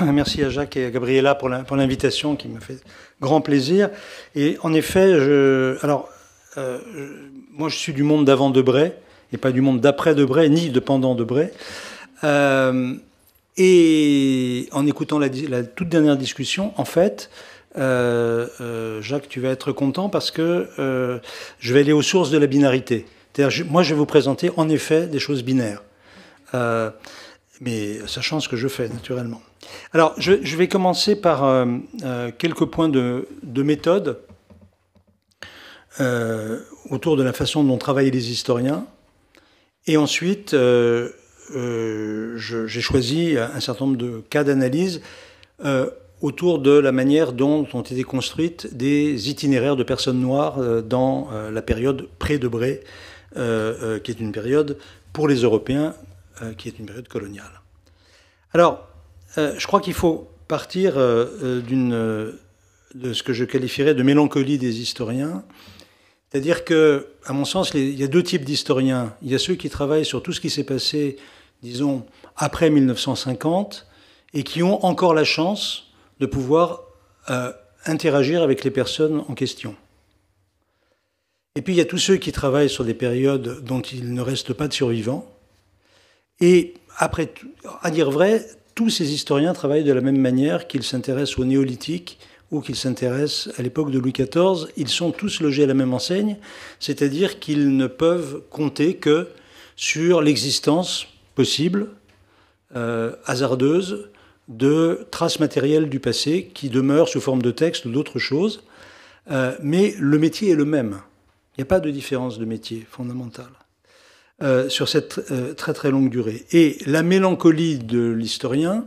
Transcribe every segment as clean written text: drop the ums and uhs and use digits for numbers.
Merci à Jacques et à Gabriela pour l'invitation qui me fait grand plaisir. Et en effet, moi je suis du monde d'avant Debray et pas du monde d'après Debray, ni de pendant Debray. Et en écoutant la toute dernière discussion, en fait, Jacques, tu vas être content parce que je vais aller aux sources de la binarité. Moi, je vais vous présenter en effet des choses binaires. Mais sachant ce que je fais, naturellement. Alors, je vais commencer par quelques points de méthode autour de la façon dont travaillent les historiens. Et ensuite, j'ai choisi un certain nombre de cas d'analyse autour de la manière dont ont été construites des itinéraires de personnes noires dans la période pré-Debray, qui est une période, pour les Européens, qui est une période coloniale. Alors, je crois qu'il faut partir de ce que je qualifierais de mélancolie des historiens. C'est-à-dire que, à mon sens, il y a deux types d'historiens. Il y a ceux qui travaillent sur tout ce qui s'est passé, disons, après 1950, et qui ont encore la chance de pouvoir interagir avec les personnes en question. Et puis, il y a tous ceux qui travaillent sur des périodes dont il ne reste pas de survivants. Et après, à dire vrai, tous ces historiens travaillent de la même manière, qu'ils s'intéressent au néolithique ou qu'ils s'intéressent à l'époque de Louis XIV. Ils sont tous logés à la même enseigne, c'est-à-dire qu'ils ne peuvent compter que sur l'existence possible, hasardeuse, de traces matérielles du passé qui demeurent sous forme de texte ou d'autres choses. Mais le métier est le même. Il n'y a pas de différence de métier fondamentale sur cette très très longue durée. Et la mélancolie de l'historien,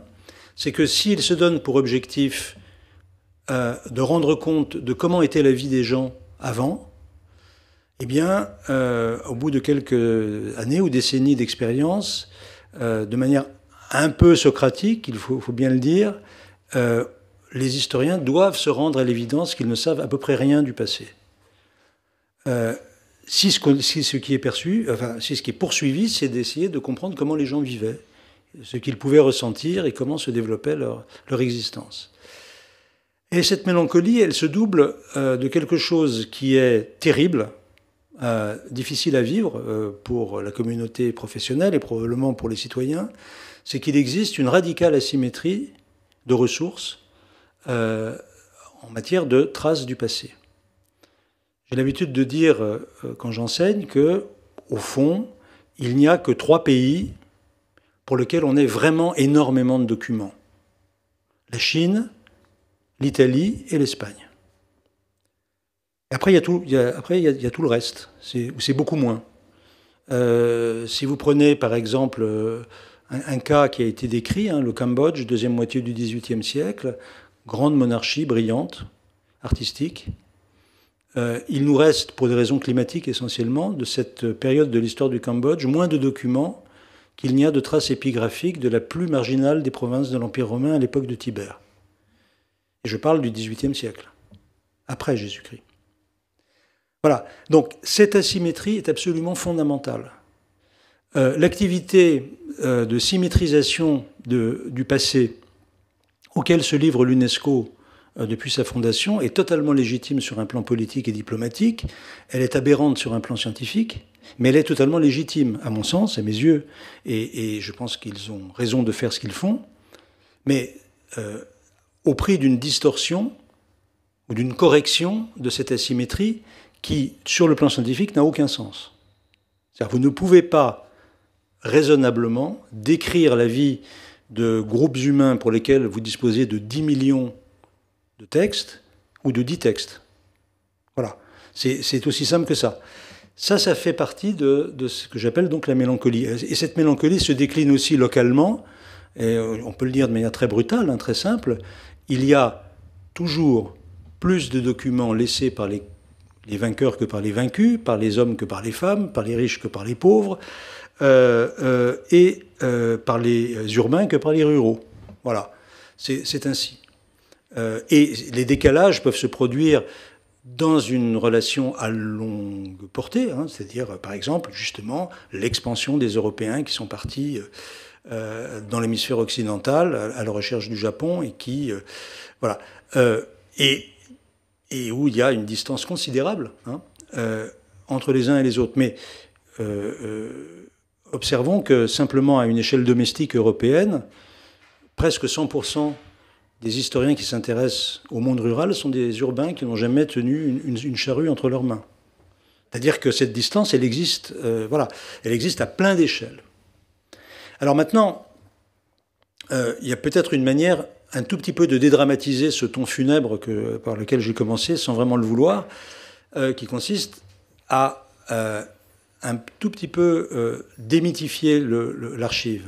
c'est que s'il se donne pour objectif de rendre compte de comment était la vie des gens avant, eh bien, au bout de quelques années ou décennies d'expérience, de manière un peu socratique, il faut bien le dire, les historiens doivent se rendre à l'évidence qu'ils ne savent à peu près rien du passé. Si ce qui est perçu, enfin, si ce qui est poursuivi, c'est d'essayer de comprendre comment les gens vivaient, ce qu'ils pouvaient ressentir et comment se développait leur existence. Et cette mélancolie, elle se double de quelque chose qui est terrible, difficile à vivre pour la communauté professionnelle et probablement pour les citoyens, c'est qu'il existe une radicale asymétrie de ressources en matière de traces du passé. J'ai l'habitude de dire, quand j'enseigne, que, au fond, il n'y a que 3 pays pour lesquels on ait vraiment énormément de documents. La Chine, l'Italie et l'Espagne. Après, il y a tout le reste, c'est beaucoup moins. Si vous prenez, par exemple, un cas qui a été décrit, le Cambodge, deuxième moitié du XVIIIe siècle, grande monarchie brillante, artistique, il nous reste, pour des raisons climatiques essentiellement, de cette période de l'histoire du Cambodge, moins de documents qu'il n'y a de traces épigraphiques de la plus marginale des provinces de l'Empire romain à l'époque de Tibère. Et je parle du XVIIIe siècle, après Jésus-Christ. Voilà, donc cette asymétrie est absolument fondamentale. L'activité de symétrisation du passé auquel se livre l'UNESCO depuis sa fondation est totalement légitime sur un plan politique et diplomatique, elle est aberrante sur un plan scientifique, mais elle est totalement légitime, à mon sens, à mes yeux, et je pense qu'ils ont raison de faire ce qu'ils font, mais au prix d'une distorsion ou d'une correction de cette asymétrie qui, sur le plan scientifique, n'a aucun sens. C'est-à-dire vous ne pouvez pas raisonnablement décrire la vie de groupes humains pour lesquels vous disposez de 10 millions de textes ou de 10 textes. Voilà. C'est aussi simple que ça. Ça fait partie de ce que j'appelle donc la mélancolie. Et cette mélancolie se décline aussi localement, et on peut le dire de manière très brutale, très simple. Il y a toujours plus de documents laissés par les vainqueurs que par les vaincus, par les hommes que par les femmes, par les riches que par les pauvres, et par les urbains que par les ruraux. Voilà, c'est ainsi. Et les décalages peuvent se produire dans une relation à longue portée, c'est-à-dire, par exemple, justement, l'expansion des Européens qui sont partis dans l'hémisphère occidental, à la recherche du Japon, et qui, voilà, et où il y a une distance considérable hein, entre les uns et les autres. Mais observons que simplement à une échelle domestique européenne, presque 100% des historiens qui s'intéressent au monde rural sont des urbains qui n'ont jamais tenu une charrue entre leurs mains. C'est-à-dire que cette distance, elle existe, voilà, elle existe à plein d'échelles. Alors maintenant, il y a peut-être une manière un tout petit peu de dédramatiser ce ton funèbre par lequel j'ai commencé, sans vraiment le vouloir, qui consiste à un tout petit peu démythifier l'archive.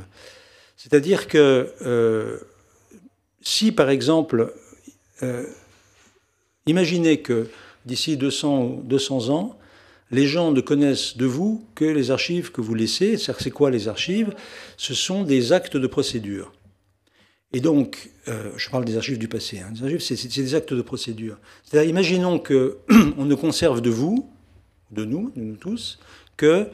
C'est-à-dire que si, par exemple, imaginez que d'ici 200 ans, les gens ne connaissent de vous que les archives que vous laissez. C'est quoi les archives? Ce sont des actes de procédure. Et donc, je parle des archives du passé. Hein. Les archives, c'est des actes de procédure. C'est-à-dire, imaginons qu'on ne conserve de vous, de nous tous, que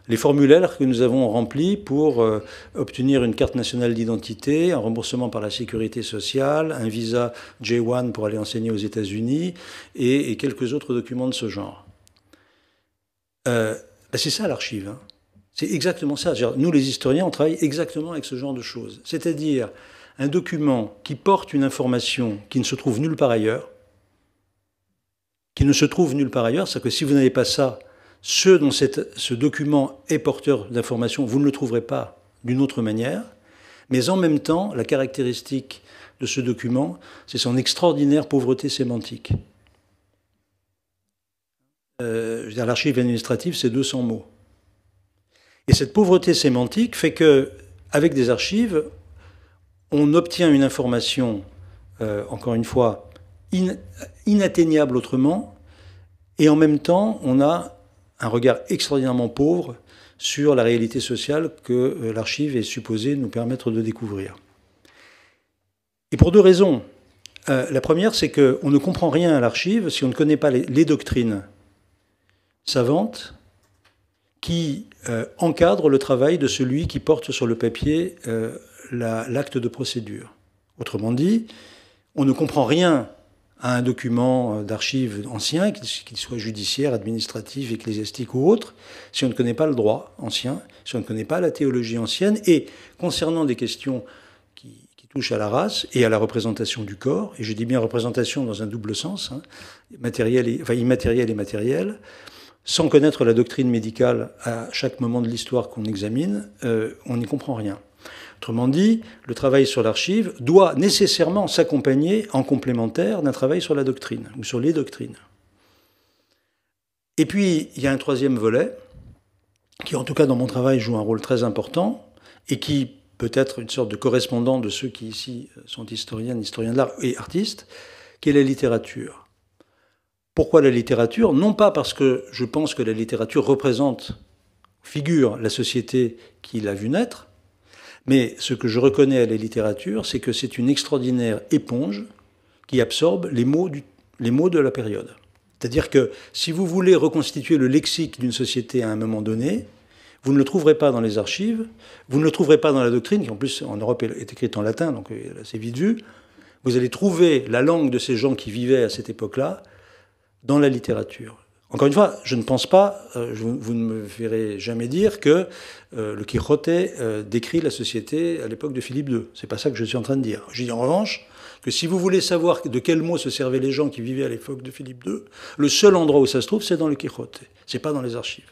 les formulaires que nous avons remplis pour obtenir une carte nationale d'identité, un remboursement par la sécurité sociale, un visa J1 pour aller enseigner aux États-Unis et quelques autres documents de ce genre. C'est ça l'archive. Hein. C'est exactement ça. Nous, les historiens, on travaille exactement avec ce genre de choses. C'est-à-dire un document qui porte une information qui ne se trouve nulle part ailleurs, c'est-à-dire que si vous n'avez pas ça, ceux dont ce document est porteur d'informations, vous ne le trouverez pas d'une autre manière. Mais en même temps, la caractéristique de ce document, c'est son extraordinaire pauvreté sémantique. L'archive administrative, c'est 200 mots. Et cette pauvreté sémantique fait qu'avec des archives, on obtient une information, encore une fois, inatteignable autrement, et en même temps, on a un regard extraordinairement pauvre sur la réalité sociale que l'archive est supposée nous permettre de découvrir. Et pour deux raisons. La première, c'est qu'on ne comprend rien à l'archive si on ne connaît pas les doctrines savantes qui encadrent le travail de celui qui porte sur le papier l'acte de procédure. Autrement dit, on ne comprend rien à un document d'archives ancien, qu'il soit judiciaire, administratif, ecclésiastique ou autre, si on ne connaît pas le droit ancien, si on ne connaît pas la théologie ancienne, et concernant des questions qui touchent à la race et à la représentation du corps, et je dis bien représentation dans un double sens, hein, immatériel et matériel, sans connaître la doctrine médicale à chaque moment de l'histoire qu'on examine, on n'y comprend rien. Autrement dit, le travail sur l'archive doit nécessairement s'accompagner en complémentaire d'un travail sur la doctrine, ou sur les doctrines. Et puis, il y a un troisième volet, qui en tout cas dans mon travail joue un rôle très important, et qui peut être une sorte de correspondant de ceux qui ici sont historiens de l'art et artistes, qui est la littérature. Pourquoi la littérature? Non pas parce que je pense que la littérature figure la société qui l'a vu naître, mais ce que je reconnais à la littérature, c'est que c'est une extraordinaire éponge qui absorbe les mots de la période. C'est-à-dire que si vous voulez reconstituer le lexique d'une société à un moment donné, vous ne le trouverez pas dans les archives, vous ne le trouverez pas dans la doctrine, qui en plus en Europe est écrite en latin, donc c'est vite vu. Vous allez trouver la langue de ces gens qui vivaient à cette époque-là dans la littérature. Encore une fois, je ne pense pas, vous ne me verrez jamais dire que le Quixote décrit la société à l'époque de Philippe II. C'est pas ça que je suis en train de dire. Je dis en revanche que si vous voulez savoir de quels mots se servaient les gens qui vivaient à l'époque de Philippe II, le seul endroit où ça se trouve, c'est dans le Quixote. C'est pas dans les archives.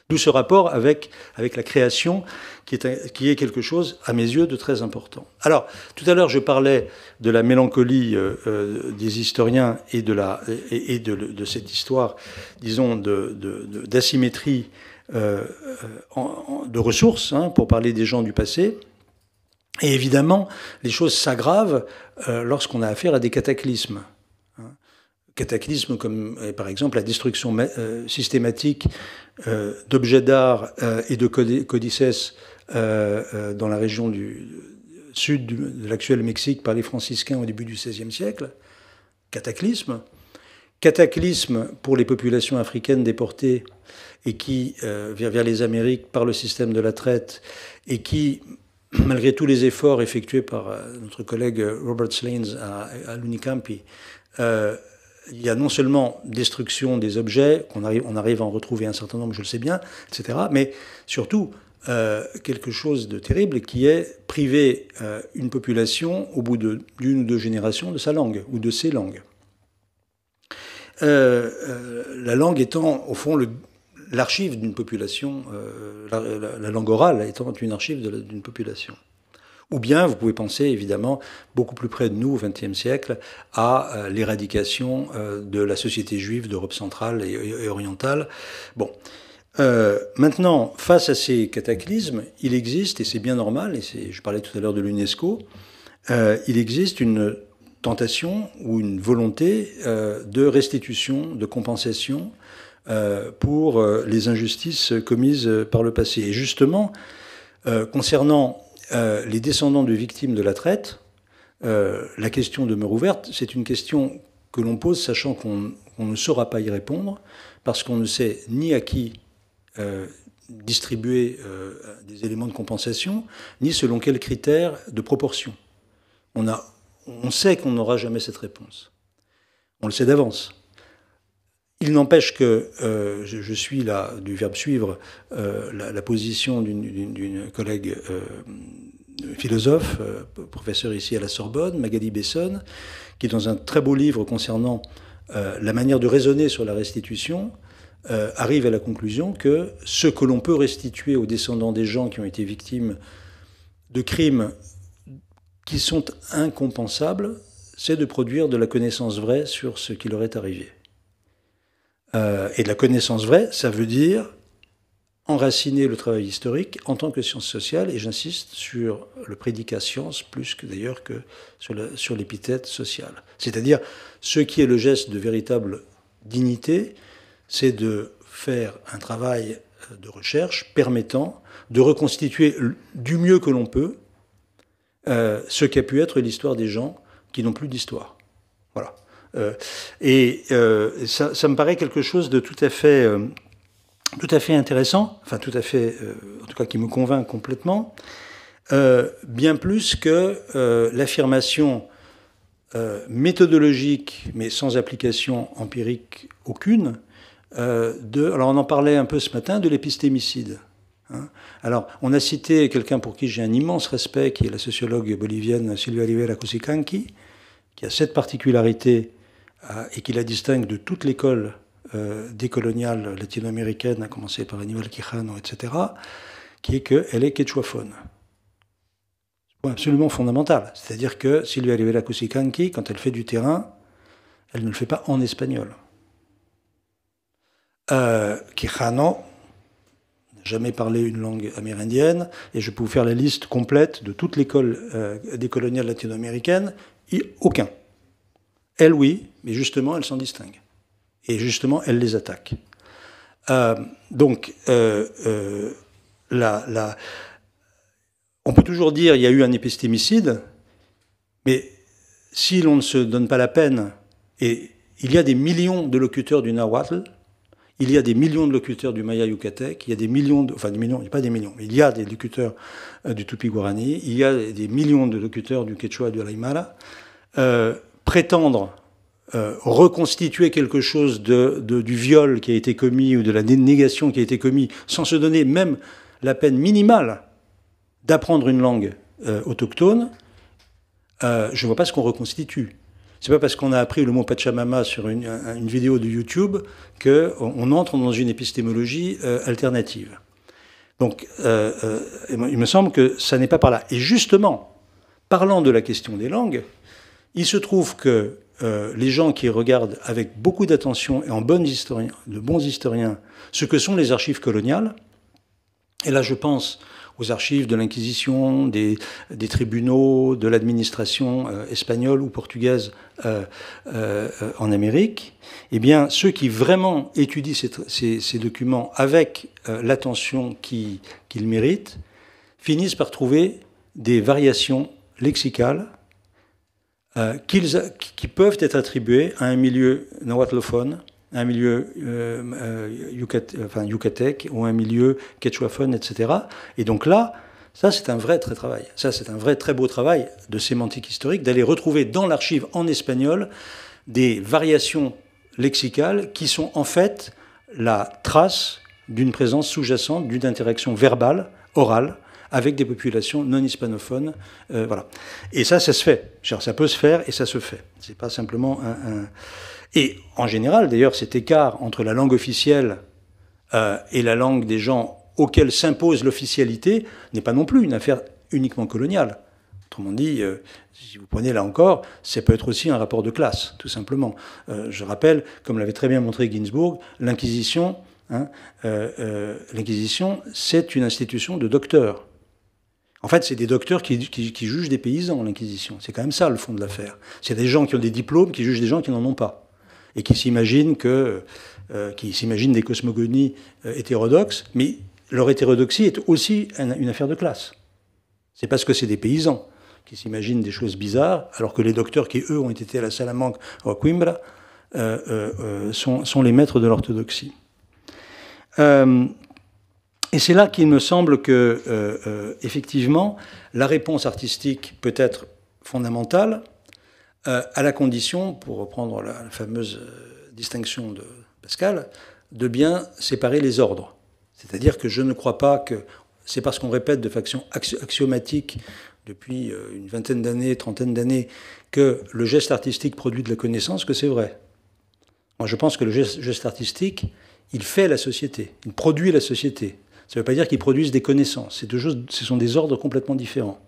D'où ce rapport avec la création qui est quelque chose, à mes yeux, de très important. Alors, tout à l'heure, je parlais de la mélancolie des historiens et de cette histoire, disons, d'asymétrie de ressources, hein, pour parler des gens du passé. Et évidemment, les choses s'aggravent lorsqu'on a affaire à des cataclysmes. Cataclysmes comme, par exemple, la destruction systématique d'objets d'art et de codices dans la région du sud de l'actuel Mexique par les franciscains au début du XVIe siècle. Cataclysme. Cataclysme pour les populations africaines déportées et qui vers les Amériques par le système de la traite et qui malgré tous les efforts effectués par notre collègue Robert Slains à l'Unicampi, il y a non seulement destruction des objets, on arrive à en retrouver un certain nombre, je le sais bien, etc., mais surtout quelque chose de terrible qui est priver une population au bout d'une ou deux générations de sa langue ou de ses langues. La langue étant au fond l'archive d'une population, la langue orale étant une archive d'une population. Ou bien, vous pouvez penser, évidemment, beaucoup plus près de nous, au XXe siècle, à l'éradication de la société juive d'Europe centrale et orientale. Bon. Maintenant, face à ces cataclysmes, il existe, et c'est bien normal, et je parlais tout à l'heure de l'UNESCO, il existe une tentation ou une volonté de restitution, de compensation pour les injustices commises par le passé. Et justement, concernant les descendants de victimes de la traite, la question demeure ouverte. C'est une question que l'on pose sachant qu'on ne saura pas y répondre, parce qu'on ne sait ni à qui distribuer des éléments de compensation, ni selon quels critères de proportion. On sait qu'on n'aura jamais cette réponse. On le sait d'avance. Il n'empêche que je suis là, du verbe suivre, la position d'une collègue philosophe, professeur ici à la Sorbonne, Magali Besson, qui dans un très beau livre concernant la manière de raisonner sur la restitution, arrive à la conclusion que ce que l'on peut restituer aux descendants des gens qui ont été victimes de crimes qui sont incompensables, c'est de produire de la connaissance vraie sur ce qui leur est arrivé. Et de la connaissance vraie, ça veut dire enraciner le travail historique en tant que science sociale, et j'insiste sur le prédicat science plus que d'ailleurs que sur l'épithète sociale. C'est-à-dire, ce qui est le geste de véritable dignité, c'est de faire un travail de recherche permettant de reconstituer du mieux que l'on peut ce qu'a pu être l'histoire des gens qui n'ont plus d'histoire. Voilà. Ça me paraît quelque chose de tout à fait intéressant, enfin tout à fait, en tout cas qui me convainc complètement, bien plus que l'affirmation méthodologique, mais sans application empirique aucune, alors on en parlait un peu ce matin, de l'épistémicide. Alors, on a cité quelqu'un pour qui j'ai un immense respect, qui est la sociologue bolivienne Silvia Rivera Cusicanqui, qui a cette particularité et qui la distingue de toute l'école décoloniale latino-américaine, à commencer par Aníbal Quijano, etc., qui est qu'elle est quechuaphone. C'est absolument fondamental. C'est-à-dire que Silvia Rivera Cusicanqui, quand elle fait du terrain, elle ne le fait pas en espagnol. Quijano n'a jamais parlé une langue amérindienne, et je peux vous faire la liste complète de toute l'école décoloniale latino-américaine, aucun. Elle, oui, mais justement, elle s'en distingue. Et justement, elle les attaque. Donc, on peut toujours dire qu'il y a eu un épistémicide, mais si l'on ne se donne pas la peine, et il y a des millions de locuteurs du nahuatl, il y a des millions de locuteurs du maya yucatec, il y a des millions, enfin des millions, il n'y a pas des millions, mais il y a des locuteurs du tupi-guarani, il y a des millions de locuteurs du quechua et du aymara, prétendre reconstituer quelque chose du viol qui a été commis ou de la négation qui a été commis sans se donner même la peine minimale d'apprendre une langue autochtone, je ne vois pas ce qu'on reconstitue. C'est pas parce qu'on a appris le mot Pachamama sur une vidéo de YouTube qu'on entre dans une épistémologie alternative. Donc, il me semble que ça n'est pas par là. Et justement, parlant de la question des langues, il se trouve que les gens qui regardent avec beaucoup d'attention et de bons historiens ce que sont les archives coloniales, et là je pense aux archives de l'Inquisition, des tribunaux, de l'administration espagnole ou portugaise en Amérique, eh bien, ceux qui vraiment étudient ces documents avec l'attention qu'ils méritent, finissent par trouver des variations lexicales qui peuvent être attribuées à un milieu nahuatlophone, un milieu yucatec ou un milieu quechuaphone, etc. Et donc là, Ça, c'est un vrai très travail. Ça, c'est un vrai très beau travail de sémantique historique, d'aller retrouver dans l'archive en espagnol des variations lexicales qui sont en fait la trace d'une présence sous-jacente, d'une interaction verbale, orale, avec des populations non hispanophones. Voilà. Et ça se fait. Genre, ça peut se faire et ça se fait. C'est pas simplement un... Et en général, d'ailleurs, cet écart entre la langue officielle et la langue des gens auxquels s'impose l'officialité n'est pas non plus une affaire uniquement coloniale. Autrement dit, si vous prenez là encore, ça peut être aussi un rapport de classe, tout simplement. Je rappelle, comme l'avait très bien montré Ginsburg, l'Inquisition, l'Inquisition, c'est une institution de docteurs. En fait, c'est des docteurs qui jugent des paysans, l'Inquisition. C'est quand même ça, le fond de l'affaire. C'est des gens qui ont des diplômes qui jugent des gens qui n'en ont pas. Et qui s'imaginent des cosmogonies hétérodoxes, mais leur hétérodoxie est aussi une affaire de classe. C'est parce que c'est des paysans qui s'imaginent des choses bizarres, alors que les docteurs qui, eux, ont été à la Salamanque ou à Coimbra, sont les maîtres de l'orthodoxie. Et c'est là qu'il me semble que, effectivement, la réponse artistique peut être fondamentale, à la condition, pour reprendre la fameuse distinction de Pascal, de bien séparer les ordres. C'est-à-dire que je ne crois pas que c'est parce qu'on répète de façon axiomatique depuis une vingtaine d'années, trentaine d'années, que le geste artistique produit de la connaissance, que c'est vrai. Moi, je pense que le geste artistique, il fait la société, il produit la société. Ça ne veut pas dire qu'ils produisent des connaissances. Ce sont des ordres complètement différents.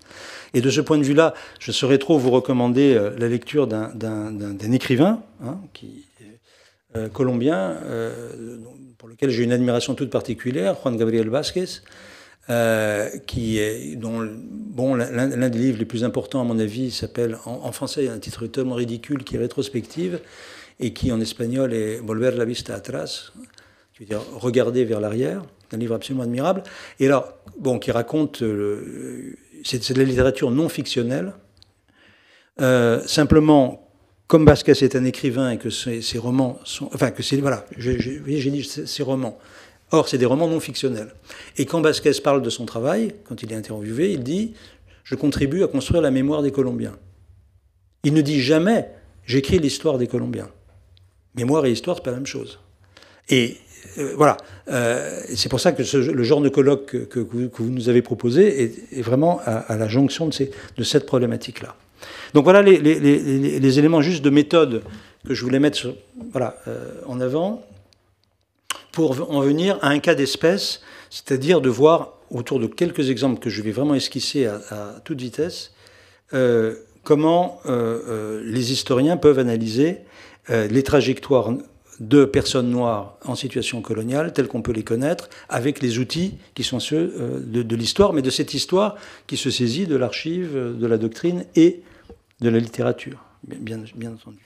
Et de ce point de vue-là, je saurais trop vous recommander la lecture d'un écrivain colombien, pour lequel j'ai une admiration toute particulière, Juan Gabriel Vázquez, dont l'un des livres les plus importants, à mon avis, s'appelle, en français, il y a un titre tellement ridicule qui est Rétrospective, et qui en espagnol est Volver la vista atrás, qui veut dire regarder vers l'arrière. C'est un livre absolument admirable. Et alors, qui raconte, c'est de la littérature non fictionnelle. Simplement, comme Vázquez est un écrivain et que ses romans sont, j'ai dit ses romans. Or, c'est des romans non fictionnels. Et quand Vázquez parle de son travail, quand il est interviewé, il dit « Je contribue à construire la mémoire des Colombiens ». Il ne dit jamais « J'écris l'histoire des Colombiens ». Mémoire et histoire, c'est pas la même chose. Et voilà. C'est pour ça que le genre de colloque que vous nous avez proposé est vraiment à la jonction de cette problématique-là. Donc voilà les éléments juste de méthode que je voulais mettre en avant pour en venir à un cas d'espèce, c'est-à-dire de voir, autour de quelques exemples que je vais vraiment esquisser à toute vitesse, comment les historiens peuvent analyser les trajectoires de personnes noires en situation coloniale, telles qu'on peut les connaître, avec les outils qui sont ceux de l'histoire, mais de cette histoire qui se saisit de l'archive, de la doctrine et de la littérature, bien entendu.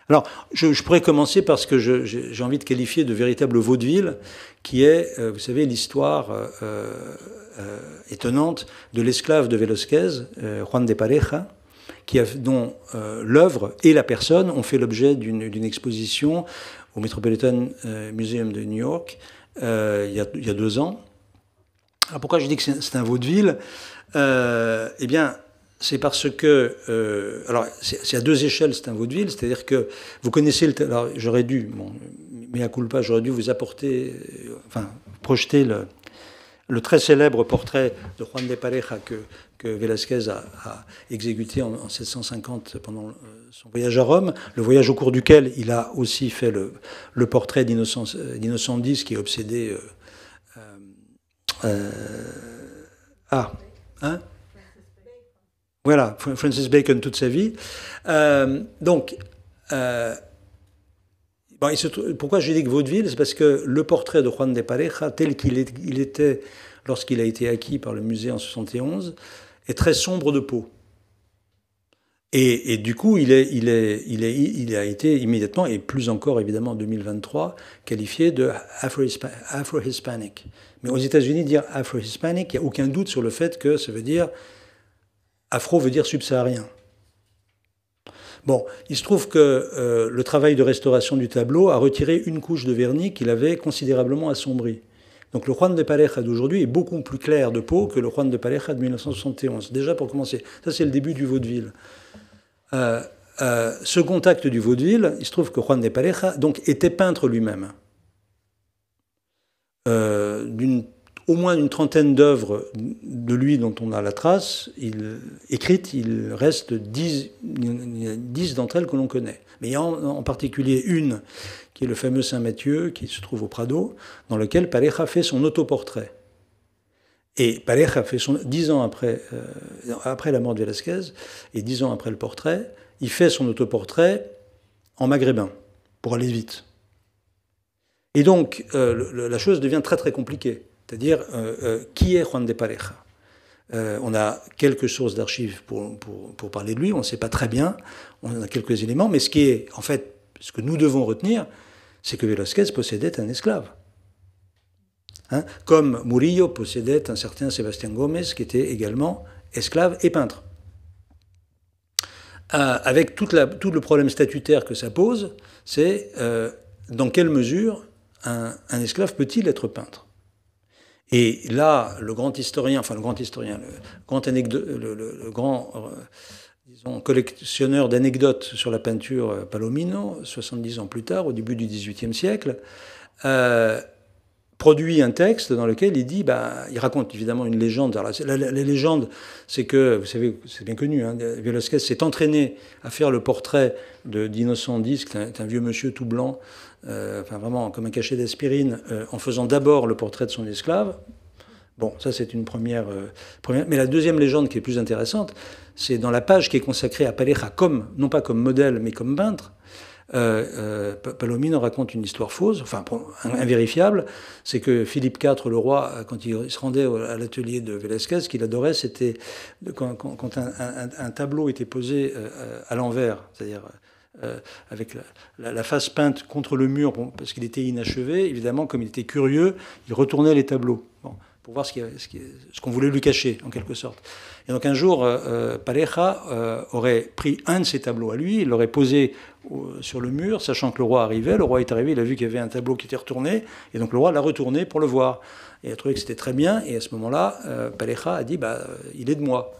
Alors, je pourrais commencer parce que j'ai envie de qualifier de véritable vaudeville, qui est, vous savez, l'histoire étonnante de l'esclave de Velázquez, Juan de Pareja, dont l'œuvre et la personne ont fait l'objet d'une exposition au Metropolitan Museum de New York il y a 2 ans. Alors pourquoi je dis que c'est un vaudeville ? Eh bien, c'est parce que... alors, c'est à 2 échelles, c'est un vaudeville, c'est-à-dire que vous connaissez... Alors, j'aurais dû, mea culpa, j'aurais dû vous apporter... projeter le très célèbre portrait de Juan de Pareja que Velázquez a exécuté en 1750 pendant son voyage à Rome, le voyage au cours duquel il a aussi fait le portrait d'Innocent X, qui est obsédé... Voilà, Francis Bacon toute sa vie. Pourquoi je dis que vaudeville ? C'est parce que le portrait de Juan de Pareja, tel qu'il était lorsqu'il a été acquis par le musée en 71, est très sombre de peau. Et du coup, il a été immédiatement, et plus encore évidemment en 2023, qualifié de Afro-Hispanic. Mais aux États-Unis, dire Afro-Hispanic, il n'y a aucun doute sur le fait que ça veut dire... Afro veut dire subsaharien. Bon, il se trouve que le travail de restauration du tableau a retiré une couche de vernis qu'il avait considérablement assombri. Donc le Juan de Pareja d'aujourd'hui est beaucoup plus clair de peau que le Juan de Pareja de 1971. Déjà pour commencer, ça c'est le début du vaudeville. Second acte du vaudeville, il se trouve que Juan de Pareja donc, était peintre lui-même. Au moins une trentaine d'œuvres de lui dont on a la trace écrites, il reste 10 d'entre elles que l'on connaît. Mais il y a en particulier une qui est le fameux Saint-Matthieu, qui se trouve au Prado, dans lequel Pareja fait son autoportrait. Et Pareja fait 10 ans après la mort de Velázquez, et 10 ans après le portrait, il fait son autoportrait en maghrébin, pour aller vite. Et donc, la chose devient très très compliquée. C'est-à-dire, qui est Juan de Pareja ? On a quelques sources d'archives pour parler de lui, on ne sait pas très bien, on a quelques éléments, mais ce que nous devons retenir, c'est que Velázquez possédait un esclave. Hein, comme Murillo possédait un certain Sébastien Gómez, qui était également esclave et peintre. Avec tout le problème statutaire que ça pose, c'est dans quelle mesure un esclave peut-il être peintre ? Et là, le grand collectionneur d'anecdotes sur la peinture Palomino, 70 ans plus tard, au début du XVIIIe siècle, produit un texte dans lequel il dit, il raconte évidemment une légende. Alors, la légende, c'est que, vous savez, c'est bien connu, hein, Velázquez s'est entraîné à faire le portrait d'Innocent X, qui est un vieux monsieur tout blanc, vraiment comme un cachet d'aspirine, en faisant d'abord le portrait de son esclave. Bon, ça c'est une première. Mais la deuxième légende qui est plus intéressante, c'est dans la page qui est consacrée à Pareja, non pas comme modèle, mais comme peintre. Palomino raconte une histoire fausse, enfin invérifiable, c'est que Philippe IV, le roi, quand il se rendait à l'atelier de Velázquez, ce qu'il adorait, c'était quand un tableau était posé à l'envers, c'est-à-dire avec la face peinte contre le mur, parce qu'il était inachevé, évidemment, comme il était curieux, il retournait les tableaux. Bon, pour voir ce qu'on voulait lui cacher, en quelque sorte. Et donc un jour, Pareja aurait pris un de ses tableaux à lui, il l'aurait posé sur le mur, sachant que le roi arrivait. Le roi est arrivé, il a vu qu'il y avait un tableau qui était retourné, et donc le roi l'a retourné pour le voir. Et il a trouvé que c'était très bien, et à ce moment-là, Pareja a dit, il est de moi.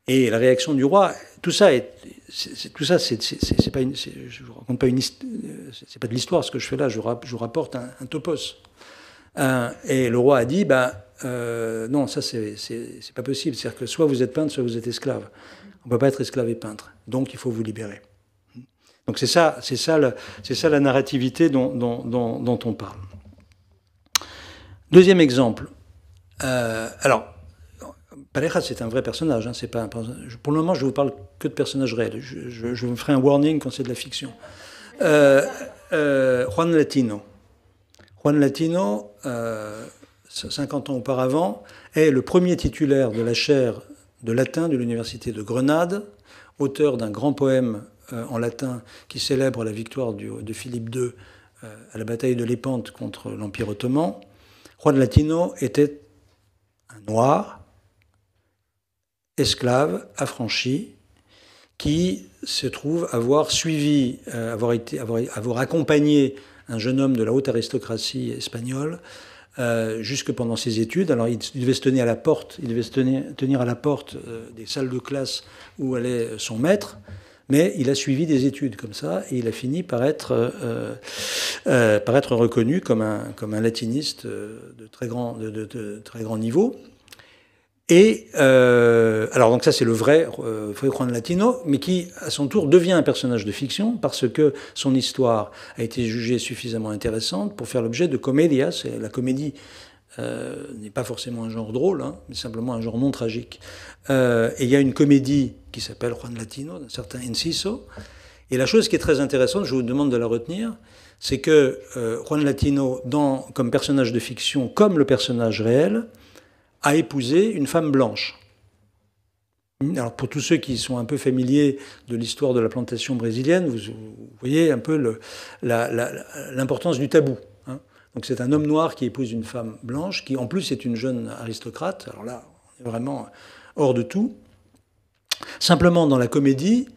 Et la réaction du roi, tout ça, c'est pas je vous raconte pas c'est pas de l'histoire ce que je fais là, je vous rapporte un topos. Et le roi a dit, non, ça c'est pas possible. C'est-à-dire que soit vous êtes peintre, soit vous êtes esclave. On ne peut pas être esclave et peintre. Donc il faut vous libérer. Donc c'est ça la narrativité dont on parle. Deuxième exemple. Alors, Pareja, c'est un vrai personnage. Hein, c'est pas pour le moment, je ne vous parle que de personnages réels. Je me ferai un warning quand c'est de la fiction. Juan Latino. Juan Latino, 50 ans auparavant, est le premier titulaire de la chaire de latin de l'université de Grenade, auteur d'un grand poème en latin qui célèbre la victoire de Philippe II à la bataille de Lépante contre l'Empire ottoman. Juan Latino était un noir, esclave, affranchi, qui se trouve avoir accompagné un jeune homme de la haute aristocratie espagnole jusque pendant ses études. Alors il devait se tenir à la porte, des salles de classe où allait son maître, mais il a suivi des études comme ça et il a fini par être reconnu comme un latiniste de très grand niveau. Et alors donc ça c'est le vrai Juan Latino, mais qui à son tour devient un personnage de fiction parce que son histoire a été jugée suffisamment intéressante pour faire l'objet de comédias. La comédie n'est pas forcément un genre drôle, hein, mais simplement un genre non tragique. Et il y a une comédie qui s'appelle Juan Latino, d'un certain Enciso. Et la chose qui est très intéressante, je vous demande de la retenir, c'est que Juan Latino, comme personnage de fiction, comme le personnage réel, a épousé une femme blanche. Alors pour tous ceux qui sont un peu familiers de l'histoire de la plantation brésilienne, vous voyez un peu l'importance du tabou. Hein. Donc c'est un homme noir qui épouse une femme blanche, qui en plus est une jeune aristocrate. Alors là, on est vraiment hors de tout. Simplement dans la comédie,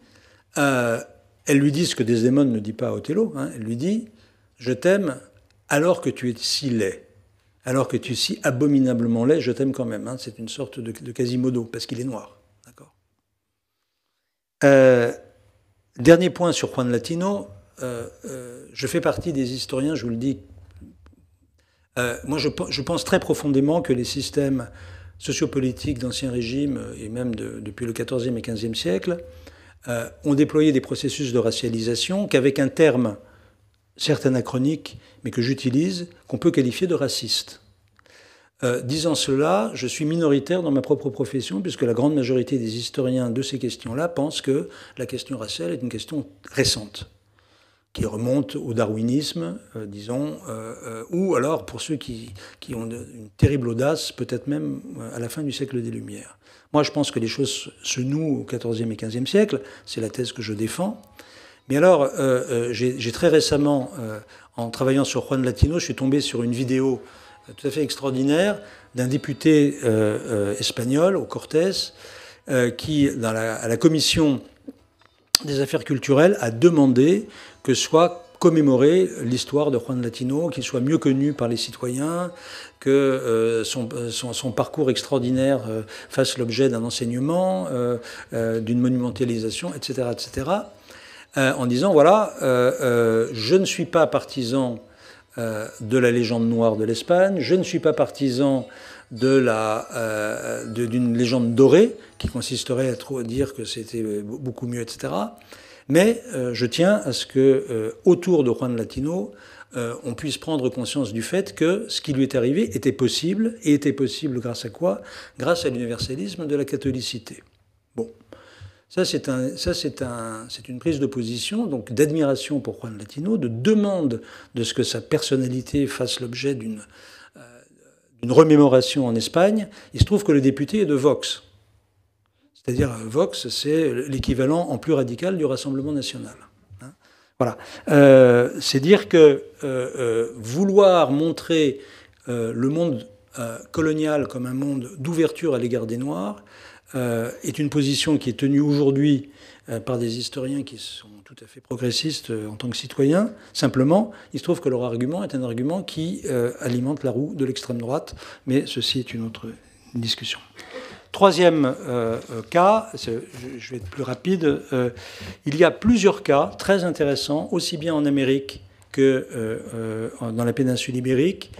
elle lui dit ce que Desdémone ne dit pas à Othello. Hein. Elle lui dit « Je t'aime alors que tu es si laid ». alors que tu es si abominablement laid, je t'aime quand même. Hein. C'est une sorte de Quasimodo, parce qu'il est noir. D'accord. Dernier point sur Juan Latino. Je fais partie des historiens, je vous le dis. Moi, je pense très profondément que les systèmes sociopolitiques d'Ancien Régime, et même depuis le XIVe et XVe siècle, ont déployé des processus de racialisation qu'avec un terme, certes anachronique, mais que j'utilise, qu'on peut qualifier de raciste. Disant cela, je suis minoritaire dans ma propre profession, puisque la grande majorité des historiens de ces questions-là pensent que la question raciale est une question récente, qui remonte au darwinisme, disons, ou alors, pour ceux qui ont une terrible audace, peut-être même à la fin du siècle des Lumières. Moi, je pense que les choses se nouent au XIVe et XVe siècle, c'est la thèse que je défends. Mais alors, j'ai très récemment, en travaillant sur Juan Latino, je suis tombé sur une vidéo tout à fait extraordinaire d'un député espagnol, au Cortés, qui, à la commission des affaires culturelles, a demandé que soit commémorée l'histoire de Juan Latino, qu'il soit mieux connu par les citoyens, que son parcours extraordinaire fasse l'objet d'un enseignement, d'une monumentalisation, etc., etc., en disant, voilà, je ne suis pas partisan de la légende noire de l'Espagne, je ne suis pas partisan d'une légende dorée, qui consisterait à dire que c'était beaucoup mieux, etc., mais je tiens à ce que, autour de Juan Latino, on puisse prendre conscience du fait que ce qui lui est arrivé était possible, et était possible grâce à quoi? Grâce à l'universalisme de la catholicité. Bon, ça c'est une prise de position, donc d'admiration pour Juan Latino, de demande de ce que sa personnalité fasse l'objet d'une remémoration en Espagne. Il se trouve que le député est de Vox. C'est-à-dire, Vox, c'est l'équivalent en plus radical du Rassemblement national. Hein, voilà. C'est dire que vouloir montrer le monde colonial comme un monde d'ouverture à l'égard des Noirs est une position qui est tenue aujourd'hui par des historiens qui sont tout à fait progressistes en tant que citoyens. Simplement, il se trouve que leur argument est un argument qui alimente la roue de l'extrême droite, mais ceci est une autre discussion. Troisième cas, je vais être plus rapide, il y a plusieurs cas très intéressants, aussi bien en Amérique que dans la péninsule ibérique,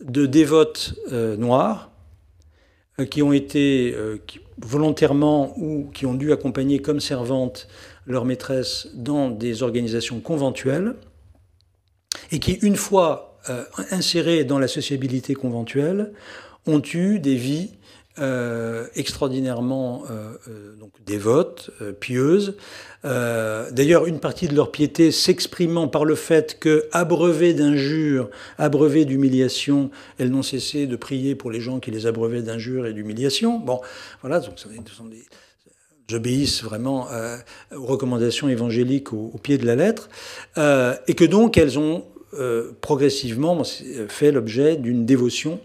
de dévotes noirs qui ont été volontairement ou qui ont dû accompagner comme servantes leur maîtresse dans des organisations conventuelles et qui, une fois insérées dans la sociabilité conventuelle, ont eu des vies extraordinairement donc dévotes, pieuses. D'ailleurs, une partie de leur piété s'exprimant par le fait que, abreuvées d'injures, abreuvées d'humiliations, elles n'ont cessé de prier pour les gens qui les abreuvaient d'injures et d'humiliations. Bon, voilà, donc elles obéissent vraiment aux recommandations évangéliques au pied de la lettre, et que donc elles ont progressivement fait l'objet d'une dévotion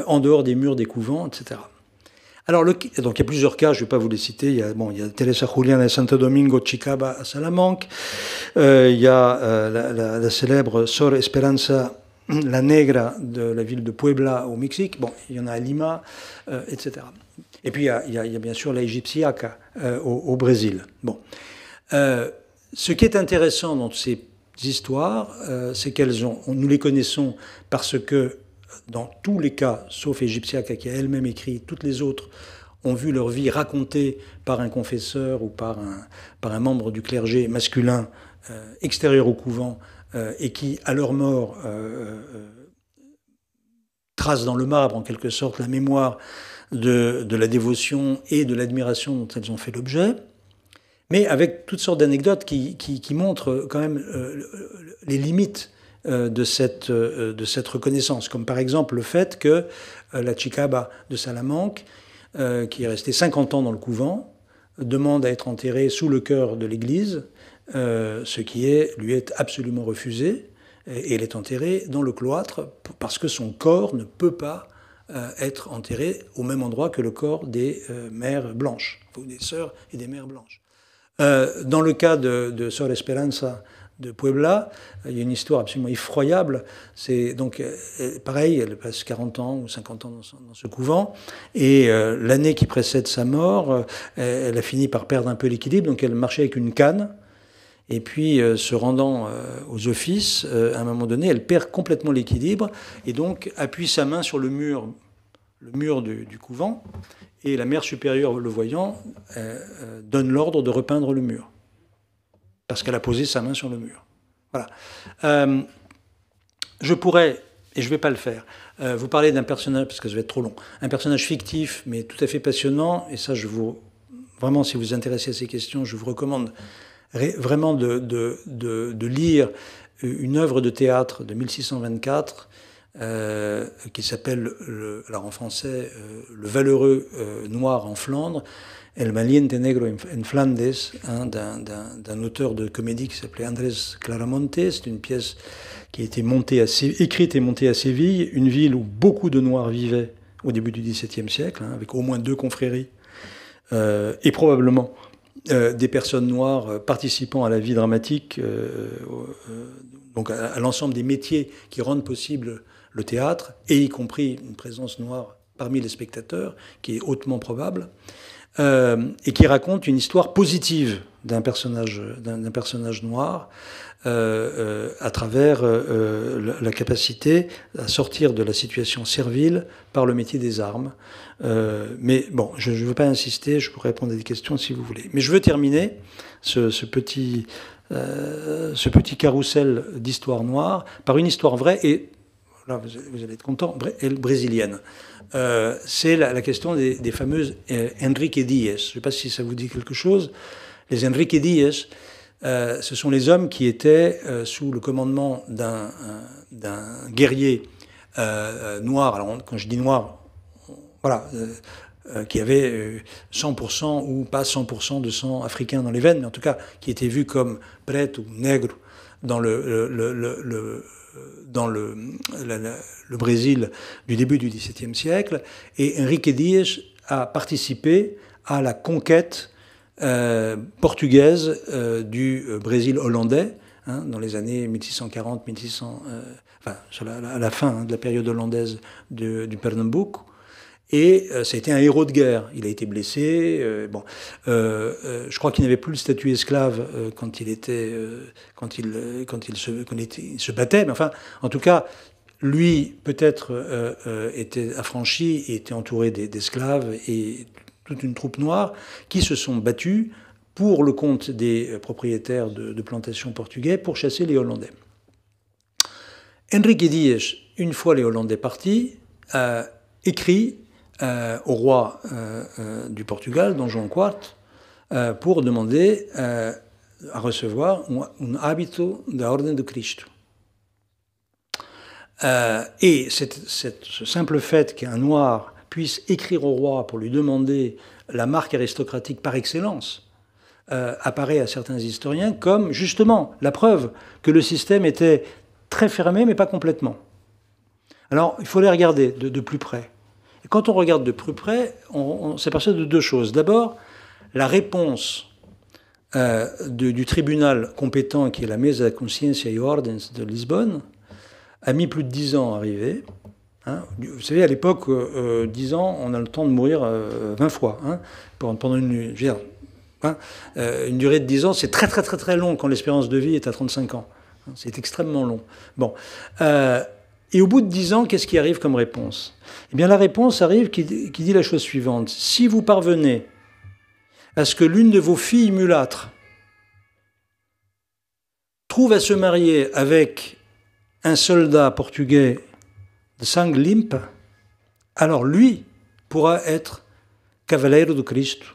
en dehors des murs des couvents, etc. Alors, donc il y a plusieurs cas, je ne vais pas vous les citer. Il y a Teresa Juliana de Santo Domingo, Chicaba à Salamanque. Il y a la célèbre Sor Esperanza la Negra de la ville de Puebla au Mexique. Bon, il y en a à Lima, etc. Et puis il y a bien sûr la Egipciaca au Brésil. Bon, ce qui est intéressant dans ces histoires, c'est nous les connaissons parce que dans tous les cas, sauf Egipciaca qui a elle-même écrit, toutes les autres ont vu leur vie racontée par un confesseur ou par un membre du clergé masculin extérieur au couvent et qui, à leur mort, tracent dans le marbre en quelque sorte la mémoire de la dévotion et de l'admiration dont elles ont fait l'objet, mais avec toutes sortes d'anecdotes qui montrent quand même les limites de cette reconnaissance, comme par exemple le fait que la Chicaba de Salamanque, qui est restée 50 ans dans le couvent, demande à être enterrée sous le chœur de l'église, ce qui lui est absolument refusé, et elle est enterrée dans le cloître parce que son corps ne peut pas être enterré au même endroit que le corps des mères blanches, ou des sœurs et des mères blanches. Dans le cas de Sor Esperanza de Puebla. Il y a une histoire absolument effroyable. C'est donc pareil, elle passe 40 ans ou 50 ans dans ce couvent. Et l'année qui précède sa mort, elle a fini par perdre un peu l'équilibre. Donc elle marchait avec une canne. Et puis, se rendant aux offices, à un moment donné, elle perd complètement l'équilibre et donc appuie sa main sur le mur du couvent. Et la mère supérieure, le voyant, donne l'ordre de repeindre le mur. Parce qu'elle a posé sa main sur le mur. Voilà. Je pourrais, et je ne vais pas le faire, vous parler d'un personnage, parce que ça va être trop long, un personnage fictif, mais tout à fait passionnant. Et ça, vraiment, si vous vous intéressez à ces questions, je vous recommande vraiment de lire une œuvre de théâtre de 1624 qui s'appelle, alors en français, Le Valeureux Noir en Flandre, El Valiente Negro en Flandes, hein, d'un auteur de comédie qui s'appelait Andrés Claramonte. C'est une pièce qui a été écrite et montée à Séville, une ville où beaucoup de Noirs vivaient au début du XVIIe siècle, hein, avec au moins 2 confréries, et probablement des personnes noires participant à la vie dramatique, donc à l'ensemble des métiers qui rendent possible le théâtre, et y compris une présence noire parmi les spectateurs, qui est hautement probable, et qui raconte une histoire positive d'un personnage noir, à travers la capacité à sortir de la situation servile par le métier des armes. Mais bon, je ne veux pas insister, je pourrais répondre à des questions si vous voulez. Mais je veux terminer ce petit carrousel d'histoire noire par une histoire vraie, et là vous allez être content, brésilienne. C'est la question des fameuses Enrique Dias. Je ne sais pas si ça vous dit quelque chose. Les Enrique Dias, ce sont les hommes qui étaient sous le commandement d'un guerrier noir. Alors, quand je dis noir, voilà, qui avait 100% ou pas 100% de sang africain dans les veines, mais en tout cas qui était vu comme preto ou nègre dans le Brésil du début du XVIIe siècle. Et Enrique Dias a participé à la conquête portugaise du Brésil hollandais, hein, dans les années 1640, enfin, à la fin de la période hollandaise du Pernambuco. Et ça a été un héros de guerre. Il a été blessé. Je crois qu'il n'avait plus le statut esclave quand il se battait. Mais enfin, en tout cas, lui peut-être était affranchi et était entouré d'esclaves et toute une troupe noire qui se sont battus pour le compte des propriétaires de plantations portugais pour chasser les Hollandais. Enrique Dias, une fois les Hollandais partis, écrit au roi du Portugal, Dom João IV, pour demander à recevoir un habito da Ordem de Cristo. Et ce simple fait qu'un noir puisse écrire au roi pour lui demander la marque aristocratique par excellence apparaît à certains historiens comme justement la preuve que le système était très fermé, mais pas complètement. Alors, il faut les regarder de plus près. Et quand on regarde de plus près, on s'aperçoit de 2 choses. D'abord, la réponse du tribunal compétent, qui est la Mesa de Consciência e Ordens de Lisbonne, a mis plus de 10 ans à arriver. Hein. Vous savez, à l'époque, 10 ans, on a le temps de mourir 20 fois. Hein, pendant une durée de 10 ans, c'est très très très très long quand l'espérance de vie est à 35 ans. Hein, c'est extrêmement long. Bon. Et au bout de 10 ans, qu'est-ce qui arrive comme réponse? Eh bien, la réponse arrive qui dit la chose suivante. Si vous parvenez à ce que l'une de vos filles mulâtres trouve à se marier avec un soldat portugais de sang limpa, alors lui pourra être Cavaleiro do Cristo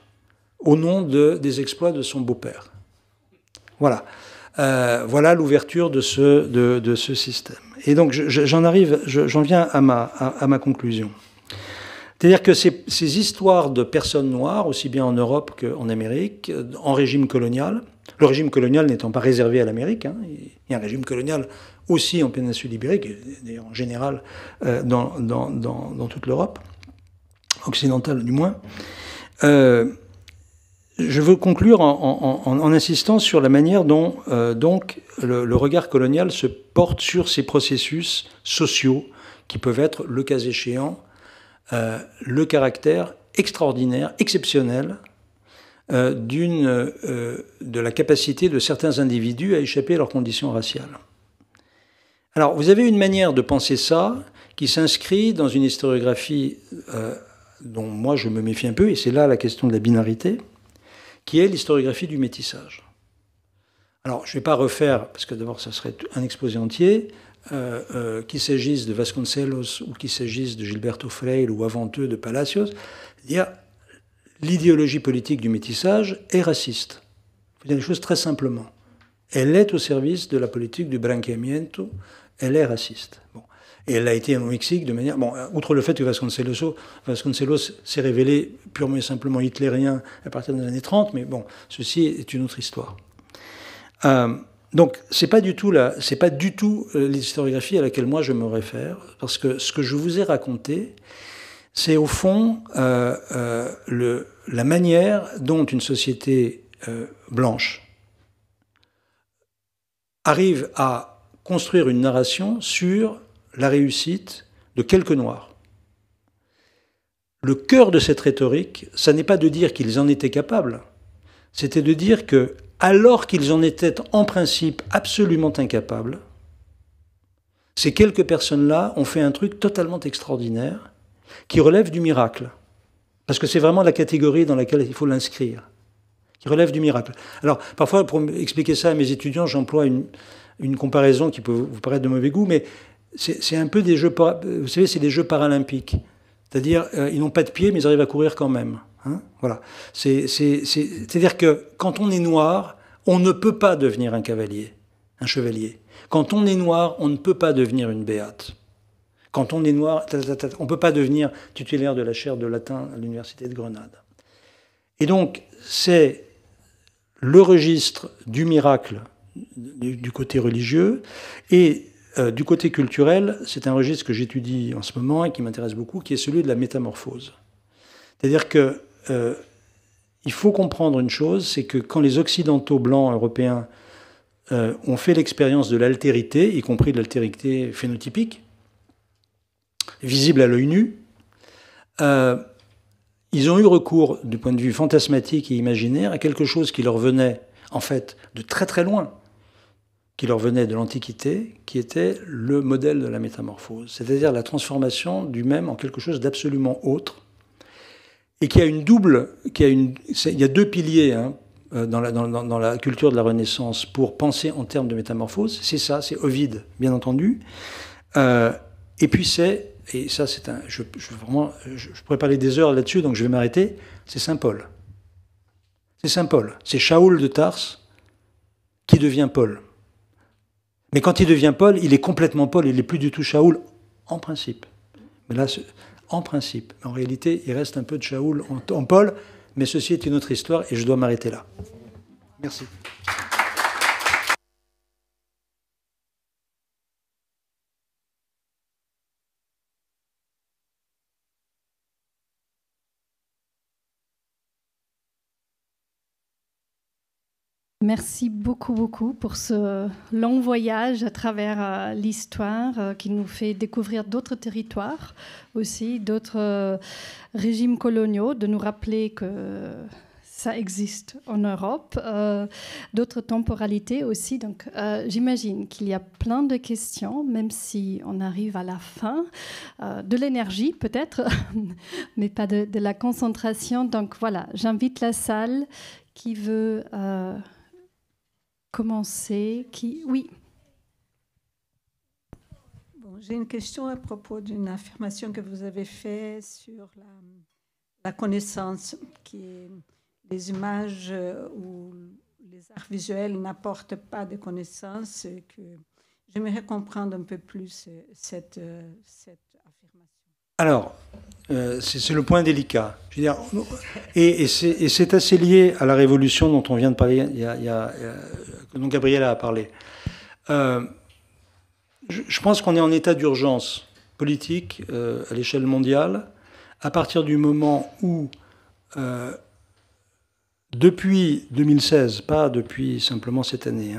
au nom des exploits de son beau-père. Voilà. Voilà l'ouverture de ce système. Et donc j'en viens à ma conclusion. C'est-à-dire que ces histoires de personnes noires, aussi bien en Europe qu'en Amérique, en régime colonial, le régime colonial n'étant pas réservé à l'Amérique, hein, il y a un régime colonial aussi en péninsule ibérique, et d'ailleurs en général dans toute l'Europe, occidentale du moins, je veux conclure en insistant sur la manière dont donc le regard colonial se porte sur ces processus sociaux qui peuvent être, le cas échéant, le caractère extraordinaire, exceptionnel de la capacité de certains individus à échapper à leurs conditions raciales. Alors, vous avez une manière de penser ça qui s'inscrit dans une historiographie dont moi je me méfie un peu, et c'est là la question de la binarité, qui est l'historiographie du métissage. Alors, je ne vais pas refaire, parce que d'abord, ça serait un exposé entier, qu'il s'agisse de Vasconcelos ou qu'il s'agisse de Gilberto Freire ou avant eux de Palacios, dire l'idéologie politique du métissage est raciste. Il faut dire les choses très simplement. Elle est au service de la politique du branqueamiento, elle est raciste. Bon. Et elle a été au Mexique de manière... Bon, outre le fait que Vasconcelos s'est révélé purement et simplement hitlérien à partir des années 30, mais bon, ceci est une autre histoire. Donc, c'est pas du tout l'historiographie à laquelle moi je me réfère, parce que ce que je vous ai raconté, c'est au fond la manière dont une société blanche arrive à construire une narration sur la réussite de quelques Noirs. Le cœur de cette rhétorique, ça n'est pas de dire qu'ils en étaient capables, c'était de dire que, alors qu'ils en étaient en principe absolument incapables, ces quelques personnes-là ont fait un truc totalement extraordinaire qui relève du miracle. Parce que c'est vraiment la catégorie dans laquelle il faut l'inscrire, qui relève du miracle. Alors, parfois, pour expliquer ça à mes étudiants, j'emploie une comparaison qui peut vous paraître de mauvais goût, mais c'est un peu des jeux, vous savez, c'est des jeux paralympiques. C'est-à-dire, ils n'ont pas de pieds, mais ils arrivent à courir quand même. Hein, voilà. C'est-à-dire que quand on est noir, on ne peut pas devenir un cavalier, un chevalier. Quand on est noir, on ne peut pas devenir une béate. Quand on est noir, on ne peut pas devenir titulaire de la chaire de latin à l'université de Grenade. Et donc, c'est le registre du miracle du côté religieux et du côté culturel, c'est un registre que j'étudie en ce moment et qui m'intéresse beaucoup, qui est celui de la métamorphose. C'est-à-dire que il faut comprendre une chose, c'est que quand les Occidentaux blancs européens ont fait l'expérience de l'altérité, y compris de l'altérité phénotypique, visible à l'œil nu, ils ont eu recours, du point de vue fantasmatique et imaginaire, à quelque chose qui leur venait, en fait, de très très loin, qui leur venait de l'Antiquité, qui était le modèle de la métamorphose, c'est-à-dire la transformation du même en quelque chose d'absolument autre, et qui a une double... il y a deux piliers hein, dans la culture de la Renaissance pour penser en termes de métamorphose. C'est ça, c'est Ovide, bien entendu. Et puis c'est... Et ça, c'est un... Je pourrais parler des heures là-dessus, donc je vais m'arrêter. C'est Saint Paul. C'est Saint Paul. C'est Shaoul de Tarse qui devient Paul. Mais quand il devient Paul, il est complètement Paul. Il n'est plus du tout Shaoul, en principe. Mais là, en principe. En réalité, il reste un peu de Shaoul en Paul, mais ceci est une autre histoire et je dois m'arrêter là. Merci. Merci beaucoup, beaucoup pour ce long voyage à travers l'histoire qui nous fait découvrir d'autres territoires aussi, d'autres régimes coloniaux, de nous rappeler que ça existe en Europe, d'autres temporalités aussi. Donc, j'imagine qu'il y a plein de questions, même si on arrive à la fin, de l'énergie peut-être, mais pas de la concentration. Donc voilà, j'invite la salle qui veut... commencer. Oui. Bon, j'ai une question à propos d'une affirmation que vous avez faite sur la connaissance, qui est les images ou les arts visuels n'apportent pas de connaissances. Que j'aimerais comprendre un peu plus cette affirmation. Alors, c'est le point délicat. Je veux dire, et c'est assez lié à la révolution dont on vient de parler, dont Gabriela a parlé. Je pense qu'on est en état d'urgence politique à l'échelle mondiale à partir du moment où depuis 2016, pas depuis simplement cette année,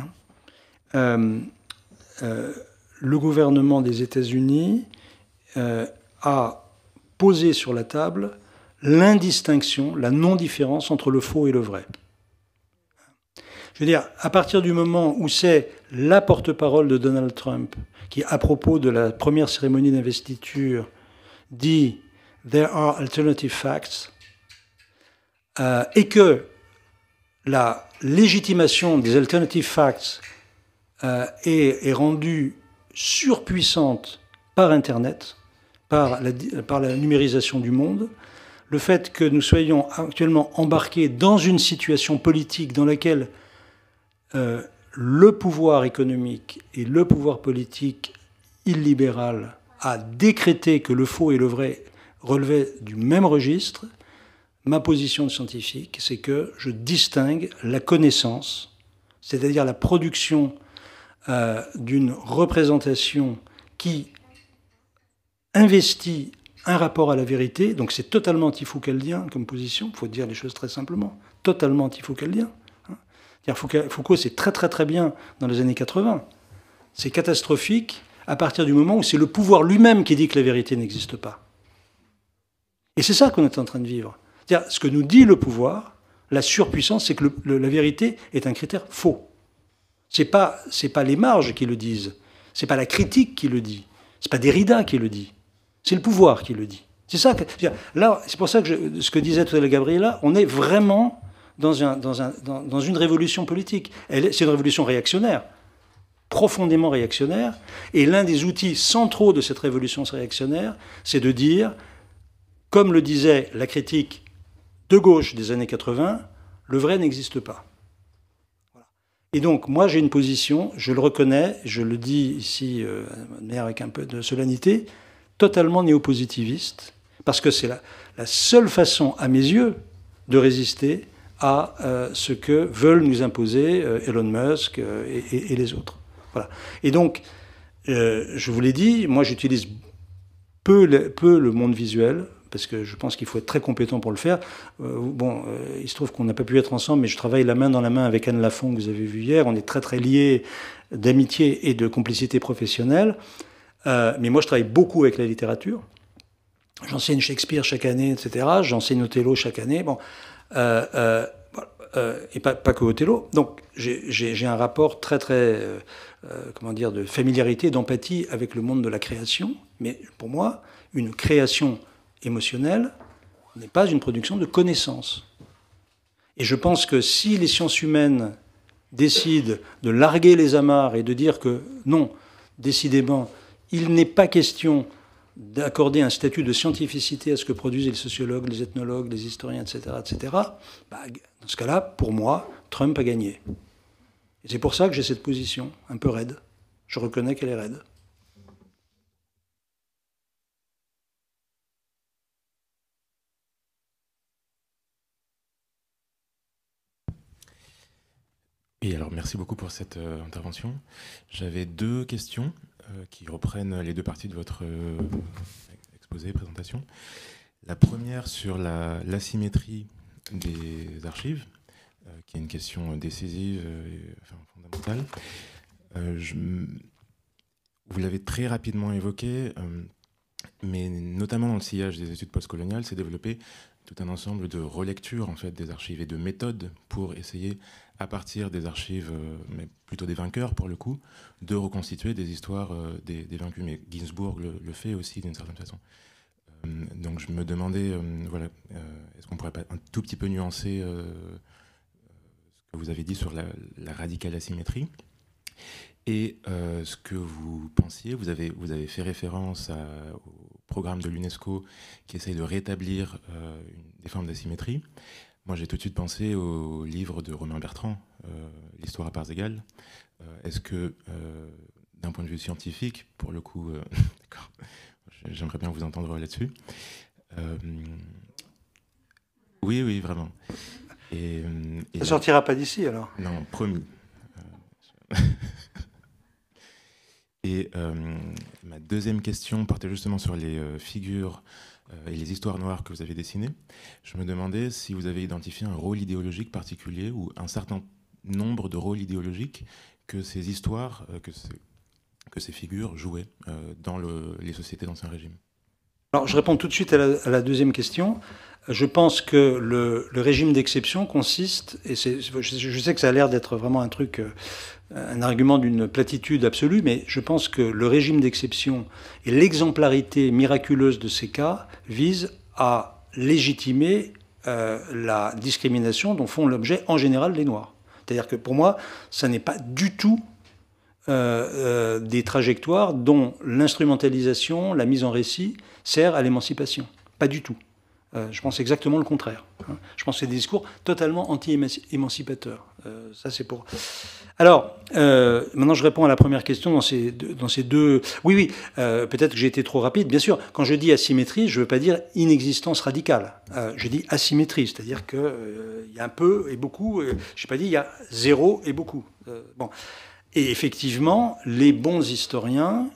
le gouvernement des États-Unis a posé sur la table l'indistinction, la non-différence entre le faux et le vrai. Je veux dire, à partir du moment où c'est la porte-parole de Donald Trump qui, à propos de la première cérémonie d'investiture, dit « There are alternative facts », et que la légitimation des alternative facts est rendue surpuissante par Internet, par la numérisation du monde, le fait que nous soyons actuellement embarqués dans une situation politique dans laquelle le pouvoir économique et le pouvoir politique illibéral a décrété que le faux et le vrai relevaient du même registre, ma position de scientifique, c'est que je distingue la connaissance, c'est-à-dire la production d'une représentation qui investit un rapport à la vérité, donc c'est totalement anti-foucaldien comme position, il faut dire les choses très simplement, totalement anti-foucaldien. Foucault, c'est très très très bien dans les années 80. C'est catastrophique à partir du moment où c'est le pouvoir lui-même qui dit que la vérité n'existe pas. Et c'est ça qu'on est en train de vivre. C'est-à-dire, ce que nous dit le pouvoir, la surpuissance, c'est que la vérité est un critère faux. C'est pas les marges qui le disent, c'est pas la critique qui le dit, c'est pas Derrida qui le dit, c'est le pouvoir qui le dit. C'est ça. Là, c'est pour ça que ce que disait tout à l'heure Gabriela, on est vraiment dans une révolution politique. C'est une révolution réactionnaire, profondément réactionnaire, et l'un des outils centraux de cette révolution réactionnaire, c'est de dire, comme le disait la critique de gauche des années 80, le vrai n'existe pas. Voilà. Et donc, moi, j'ai une position, je le reconnais, je le dis ici, avec un peu de solennité, totalement néopositiviste, parce que c'est la seule façon, à mes yeux, de résister à ce que veulent nous imposer Elon Musk et les autres. Voilà. Et donc, je vous l'ai dit, moi j'utilise peu le monde visuel, parce que je pense qu'il faut être très compétent pour le faire. Il se trouve qu'on n'a pas pu être ensemble, mais je travaille la main dans la main avec Anne Lafont, que vous avez vu hier. On est très très liés d'amitié et de complicité professionnelle. Mais moi, je travaille beaucoup avec la littérature. J'enseigne Shakespeare chaque année, etc. J'enseigne Othello chaque année. Bon, et pas que Othello. Donc, j'ai un rapport très, très, de familiarité, d'empathie avec le monde de la création. Mais pour moi, une création émotionnelle n'est pas une production de connaissances. Et je pense que si les sciences humaines décident de larguer les amarres et de dire que non, décidément, il n'est pas question d'accorder un statut de scientificité à ce que produisent les sociologues, les ethnologues, les historiens, etc., dans ce cas-là, pour moi, Trump a gagné. Et c'est pour ça que j'ai cette position un peu raide. Je reconnais qu'elle est raide. Et alors, merci beaucoup pour cette intervention. J'avais deux questions qui reprennent les deux parties de votre exposé, présentation. La première sur l'asymétrie des archives, qui est une question décisive et fondamentale. Vous l'avez très rapidement évoqué, mais notamment dans le sillage des études postcoloniales, s'est développé tout un ensemble de relectures en fait, des archives et de méthodes pour essayer, à partir des archives, mais plutôt des vainqueurs pour le coup, de reconstituer des histoires des vaincus. Mais Ginsburg le fait aussi d'une certaine façon. Donc je me demandais, est-ce qu'on pourrait pas un tout petit peu nuancer ce que vous avez dit sur la radicale asymétrie et ce que vous pensiez, vous avez fait référence au programme de l'UNESCO qui essaye de rétablir des formes d'asymétrie. Moi, j'ai tout de suite pensé au livre de Romain Bertrand, L'histoire à parts égales. Est-ce que, d'un point de vue scientifique, pour le coup, d'accord, j'aimerais bien vous entendre là-dessus. Oui, vraiment. Et ça ne sortira pas d'ici, alors? Non, promis. Et ma deuxième question portait justement sur les figures et les histoires noires que vous avez dessinées, je me demandais si vous avez identifié un rôle idéologique particulier ou un certain nombre de rôles idéologiques que ces histoires, que ces figures jouaient dans les sociétés d'Ancien Régime. Alors, je réponds tout de suite à la deuxième question. Je pense que le régime d'exception consiste, et je sais que ça a l'air d'être vraiment un truc, un argument d'une platitude absolue, mais je pense que le régime d'exception et l'exemplarité miraculeuse de ces cas visent à légitimer la discrimination dont font l'objet en général les Noirs. C'est-à-dire que pour moi, ça n'est pas du tout des trajectoires dont l'instrumentalisation, la mise en récit sert à l'émancipation. Pas du tout. Je pense exactement le contraire. Je pense que c'est des discours totalement anti-émancipateurs. Ça, c'est pour... Alors, maintenant, je réponds à la première question dans ces deux... Oui, peut-être que j'ai été trop rapide. Bien sûr, quand je dis asymétrie, je ne veux pas dire inexistence radicale. Je dis asymétrie, c'est-à-dire qu'il y a un peu et beaucoup. Je n'ai pas dit il y a zéro et beaucoup. Bon. Et effectivement, les bons historiens,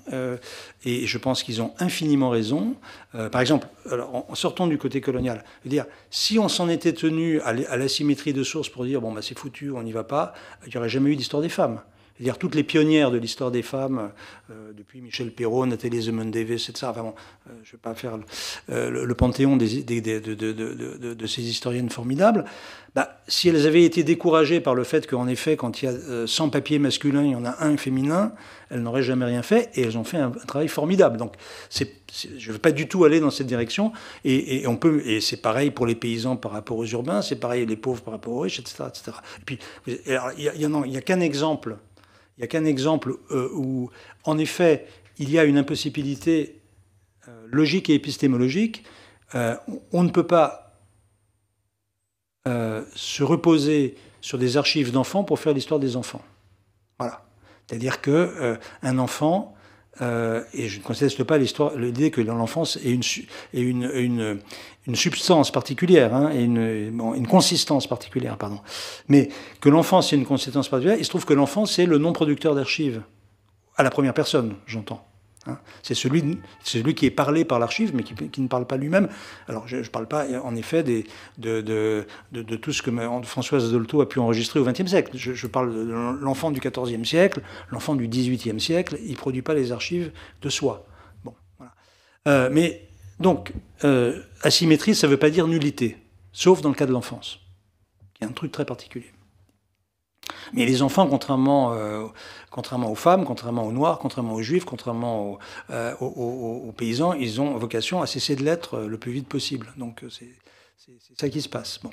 et je pense qu'ils ont infiniment raison, par exemple, alors, en sortant du côté colonial, je veux dire, si on s'en était tenu à l'asymétrie de source pour dire, bon, bah, c'est foutu, on n'y va pas, il n'y aurait jamais eu d'histoire des femmes. C'est-à-dire toutes les pionnières de l'histoire des femmes, depuis Michel Perrault, Nathalie Zemon-Davis, etc. Enfin bon, je ne vais pas faire le panthéon de ces historiennes formidables. Bah, si elles avaient été découragées par le fait qu'en effet, quand il y a 100 papiers masculins, il y en a un féminin, elles n'auraient jamais rien fait, et elles ont fait un travail formidable. Donc, je ne veux pas du tout aller dans cette direction, et et c'est pareil pour les paysans par rapport aux urbains, c'est pareil les pauvres par rapport aux riches, etc. etc. Et puis, il n'y a qu'un exemple. Il n'y a qu'un exemple où, en effet, il y a une impossibilité logique et épistémologique. On ne peut pas se reposer sur des archives d'enfants pour faire l'histoire des enfants. Voilà. C'est-à-dire qu'un enfant, et je ne conteste pas l'idée que l'enfance est une substance particulière, hein, et une consistance particulière, pardon. Mais que l'enfance ait une consistance particulière, il se trouve que l'enfant, c'est le non-producteur d'archives. À la première personne, j'entends. Hein. C'est celui qui est parlé par l'archive, mais qui ne parle pas lui-même. Alors, je ne parle pas, en effet, de tout ce que Françoise Dolto a pu enregistrer au XXe siècle. Je parle de l'enfant du XIVe siècle, l'enfant du XVIIIe siècle. Il ne produit pas les archives de soi. Bon, voilà. Mais, donc, asymétrie, ça ne veut pas dire nullité, sauf dans le cas de l'enfance, qui est un truc très particulier. Mais les enfants, contrairement aux femmes, contrairement aux Noirs, contrairement aux Juifs, contrairement aux paysans, ils ont vocation à cesser de l'être le plus vite possible. Donc c'est ça qui se passe. Bon.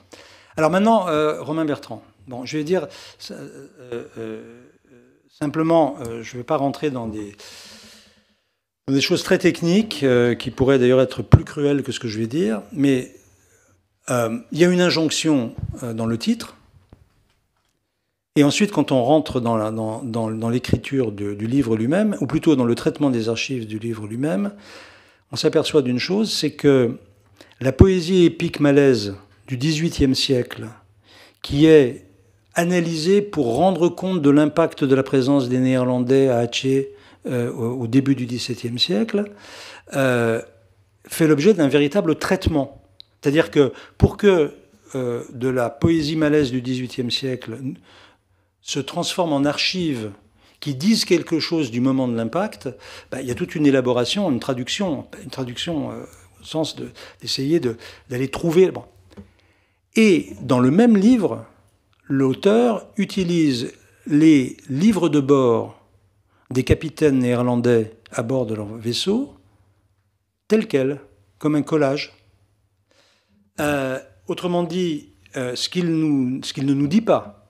Alors maintenant, Romain Bertrand. Bon, je vais dire simplement, je ne vais pas rentrer dans des choses très techniques qui pourraient d'ailleurs être plus cruelles que ce que je vais dire, mais il y a une injonction dans le titre. Et ensuite, quand on rentre dans l'écriture du livre lui-même, ou plutôt dans le traitement des archives du livre lui-même, on s'aperçoit d'une chose, c'est que la poésie épique malaise du XVIIIe siècle, qui est analysée pour rendre compte de l'impact de la présence des Néerlandais à Aceh au début du XVIIe siècle, fait l'objet d'un véritable traitement. C'est-à-dire que pour que de la poésie malaise du XVIIIe siècle se transforme en archives qui disent quelque chose du moment de l'impact, il y a toute une élaboration, une traduction au sens d'essayer d'aller trouver... Bon. Et dans le même livre, l'auteur utilise les livres de bord des capitaines néerlandais à bord de leur vaisseau, tels quels, comme un collage. Autrement dit, ce qu'il ne nous dit pas,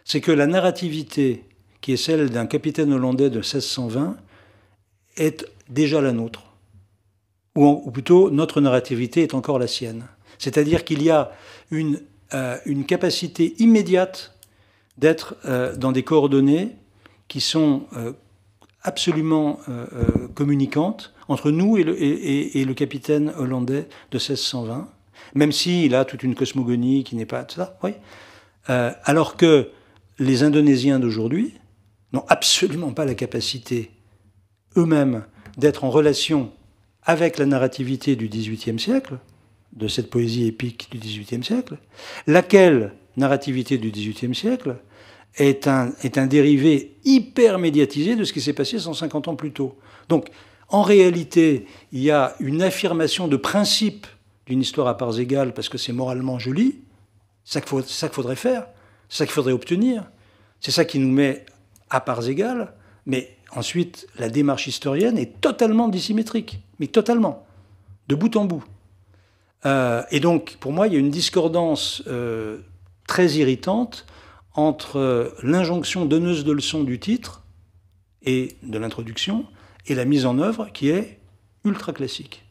c'est que la narrativité, qui est celle d'un capitaine hollandais de 1620, est déjà la nôtre. Ou plutôt, notre narrativité est encore la sienne. C'est-à-dire qu'il y a une capacité immédiate d'être dans des coordonnées qui sont absolument communicantes entre nous et le capitaine hollandais de 1620, même s'il a toute une cosmogonie qui n'est pas... ça, oui. Alors que les Indonésiens d'aujourd'hui n'ont absolument pas la capacité eux-mêmes d'être en relation avec la narrativité du XVIIIe siècle, de cette poésie épique du XVIIIe siècle, laquelle narrativité du XVIIIe siècle est un dérivé hyper médiatisé de ce qui s'est passé 150 ans plus tôt. Donc, en réalité, il y a une affirmation de principe d'une histoire à parts égales parce que c'est moralement joli. C'est ça qu'il faudrait faire, c'est ça qu'il faudrait obtenir. C'est ça qui nous met à parts égales. Mais ensuite, la démarche historienne est totalement dissymétrique, mais totalement, de bout en bout. Et donc, pour moi, il y a une discordance très irritante entre l'injonction donneuse de leçons du titre et de l'introduction et la mise en œuvre qui est ultra classique.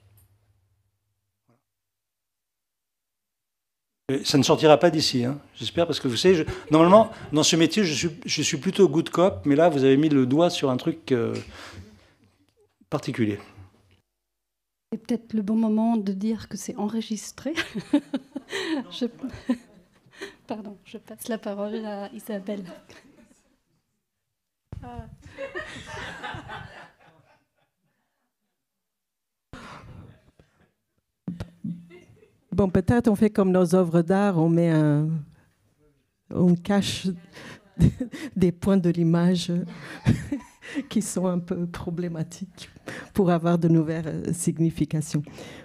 Ça ne sortira pas d'ici, hein, j'espère, parce que vous savez, normalement, dans ce métier, je suis plutôt good cop, mais là, vous avez mis le doigt sur un truc particulier. C'est peut-être le bon moment de dire que c'est enregistré. Pardon, je passe la parole à Isabelle. Bon, peut-être on fait comme nos œuvres d'art, on cache des points de l'image qui sont un peu problématiques pour avoir de nouvelles significations.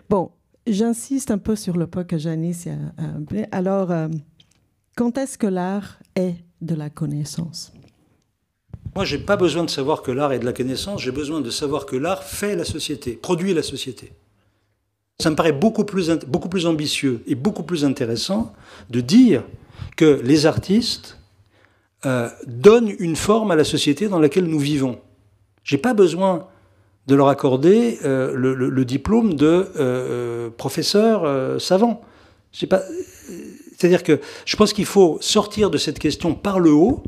Bon, j'insiste un peu sur le point que Janice a appelé. Alors, quand est-ce que l'art est de la connaissance? Moi, je n'ai pas besoin de savoir que l'art est de la connaissance, j'ai besoin de savoir que l'art fait la société, produit la société. Ça me paraît beaucoup plus ambitieux et beaucoup plus intéressant de dire que les artistes donnent une forme à la société dans laquelle nous vivons. Je n'ai pas besoin de leur accorder le diplôme de professeur savant. C'est-à-dire que je pense qu'il faut sortir de cette question par le haut,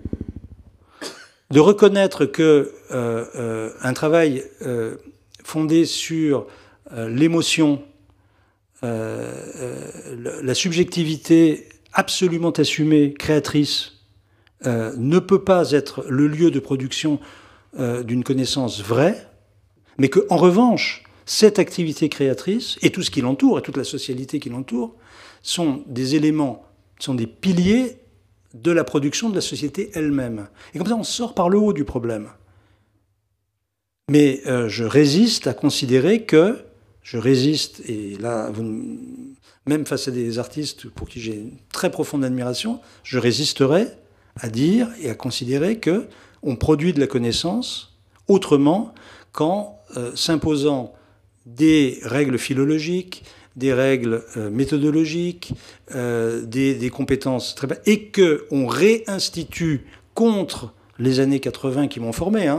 de reconnaître qu'un travail fondé sur l'émotion, la subjectivité absolument assumée, créatrice, ne peut pas être le lieu de production d'une connaissance vraie, mais qu'en revanche, cette activité créatrice et tout ce qui l'entoure, et toute la socialité qui l'entoure, sont des éléments, sont des piliers de la production de la société elle-même. Et comme ça, on sort par le haut du problème. Mais je résiste à considérer que, et là, même face à des artistes pour qui j'ai une très profonde admiration, je résisterai à dire et à considérer qu'on produit de la connaissance autrement qu'en s'imposant des règles philologiques, des règles méthodologiques, des compétences très basses, et qu'on réinstitue contre les années 80 qui m'ont formé,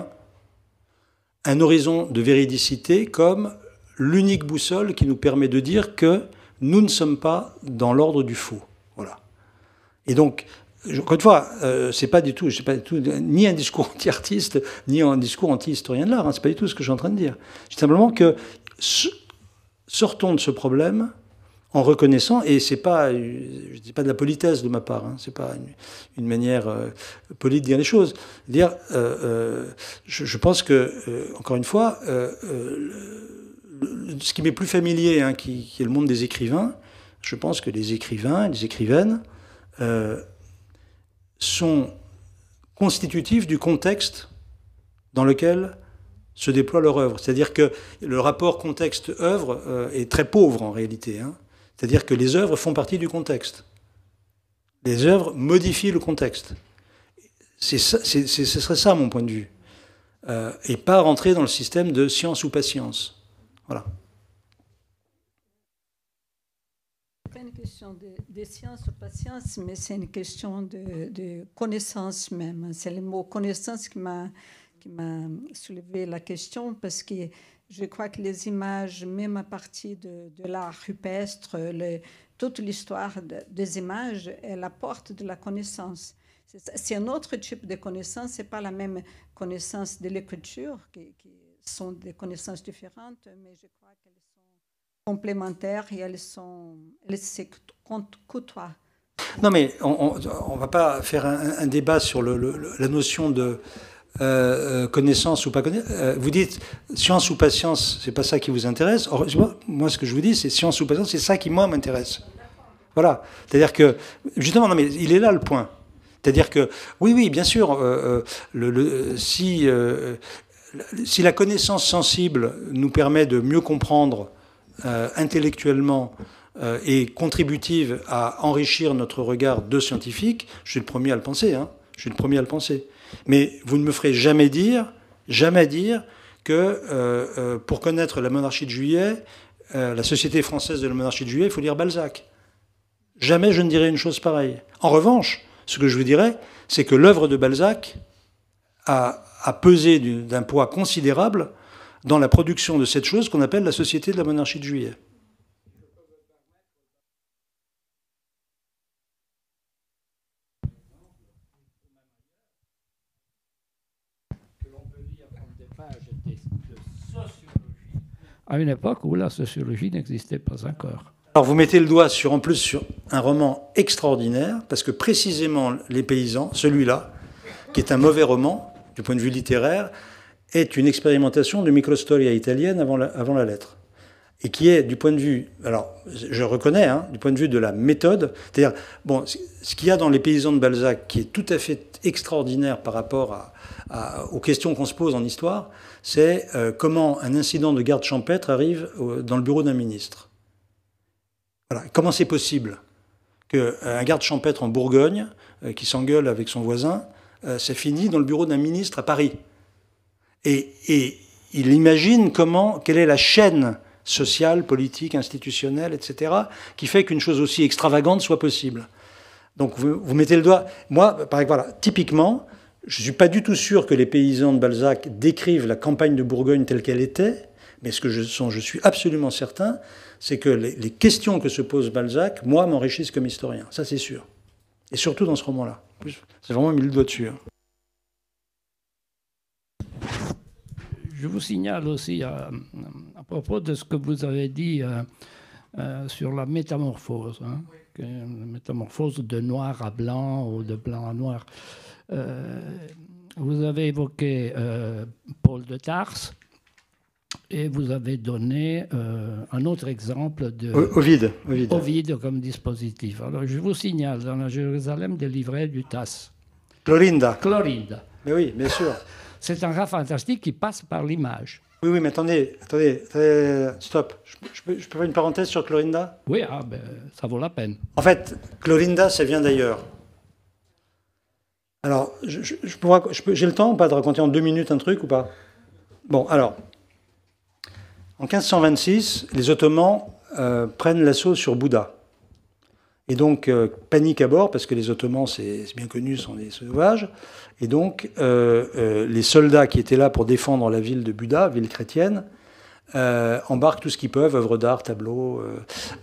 un horizon de véridicité comme l'unique boussole qui nous permet de dire que nous ne sommes pas dans l'ordre du faux. Voilà. Et donc, encore une fois, c'est pas du tout ni un discours anti-artiste, ni un discours anti-historien de l'art. C'est pas du tout ce que je suis en train de dire. C'est simplement que sortons de ce problème en reconnaissant, et c'est pas, je dis pas de la politesse de ma part, c'est pas une manière polie de dire les choses. Dire, je pense que, encore une fois, ce qui m'est plus familier, qui est le monde des écrivains, je pense que les écrivains et les écrivaines sont constitutifs du contexte dans lequel se déploie leur œuvre. C'est-à-dire que le rapport contexte-œuvre est très pauvre en réalité. C'est-à-dire que les œuvres font partie du contexte. Les œuvres modifient le contexte. Ce serait ça mon point de vue. Et pas rentrer dans le système de science ou patience. Voilà. Ce n'est pas une question de science ou patience, mais c'est une question de connaissance même. C'est le mot connaissance qui m'a soulevé la question, parce que je crois que les images, même à partir de l'art rupestre, toute l'histoire des images, elle apporte de la connaissance. C'est un autre type de connaissance, ce n'est pas la même connaissance de l'écriture, qui sont des connaissances différentes, mais je crois qu'elles sont complémentaires et elles se côtoient. Non, mais on ne va pas faire un débat sur la notion de connaissance ou pas connaissance. Vous dites science ou patience, c'est pas ça qui vous intéresse. Or, moi, ce que je vous dis, c'est science ou patience, c'est ça qui, moi, m'intéresse. Voilà. C'est-à-dire que, justement, non, mais il est là le point. C'est-à-dire que, oui, bien sûr, si la connaissance sensible nous permet de mieux comprendre intellectuellement et contributive à enrichir notre regard de scientifique, je suis le premier à le penser. Je suis le premier à le penser. Mais vous ne me ferez jamais dire que pour connaître la monarchie de Juillet, la Société française de la monarchie de Juillet, il faut lire Balzac. Jamais je ne dirai une chose pareille. En revanche, ce que je vous dirais, c'est que l'œuvre de Balzac a pesé d'un poids considérable dans la production de cette chose qu'on appelle la Société de la monarchie de Juillet. À une époque où la sociologie n'existait pas encore. Alors vous mettez le doigt en plus sur un roman extraordinaire, parce que précisément Les Paysans, celui-là, qui est un mauvais roman, du point de vue littéraire, est une expérimentation de microstoria italienne avant la lettre. Et qui est, du point de vue, alors je reconnais, du point de vue de la méthode, c'est-à-dire, bon, ce qu'il y a dans Les Paysans de Balzac, qui est tout à fait extraordinaire par rapport aux questions qu'on se pose en histoire, c'est comment un incident de garde champêtre arrive dans le bureau d'un ministre. Voilà. Comment c'est possible qu'un garde champêtre en Bourgogne, qui s'engueule avec son voisin, ça finit dans le bureau d'un ministre à Paris. Et il imagine quelle est la chaîne sociale, politique, institutionnelle, etc., qui fait qu'une chose aussi extravagante soit possible. Donc vous mettez le doigt... Moi, voilà, typiquement, je ne suis pas du tout sûr que Les Paysans de Balzac décrivent la campagne de Bourgogne telle qu'elle était, mais ce que je suis absolument certain, c'est que les questions que se pose Balzac, moi, m'enrichissent comme historien. Ça, c'est sûr. Et surtout dans ce roman-là. C'est vraiment mis le doigt dessus. Je vous signale aussi, à propos de ce que vous avez dit sur la métamorphose, la métamorphose de noir à blanc ou de blanc à noir. Vous avez évoqué Paul de Tarse et vous avez donné un autre exemple de Ovide comme dispositif. Alors, je vous signale, dans la Jérusalem des livrets du TASS. Clorinda. Mais oui, bien sûr. C'est un rat fantastique qui passe par l'image. Oui, mais attendez, stop. Je peux faire une parenthèse sur Clorinda ? Oui, ça vaut la peine. En fait, Clorinda, ça vient d'ailleurs. Alors, j'ai le temps ou pas de raconter en 2 minutes un truc ou pas ? Bon, alors, en 1526, les Ottomans prennent l'assaut sur Bouddha. Et donc, panique à bord, parce que les Ottomans, c'est bien connu, sont des sauvages. Et donc, les soldats qui étaient là pour défendre la ville de Buda, ville chrétienne, embarquent tout ce qu'ils peuvent, œuvres d'art, tableaux,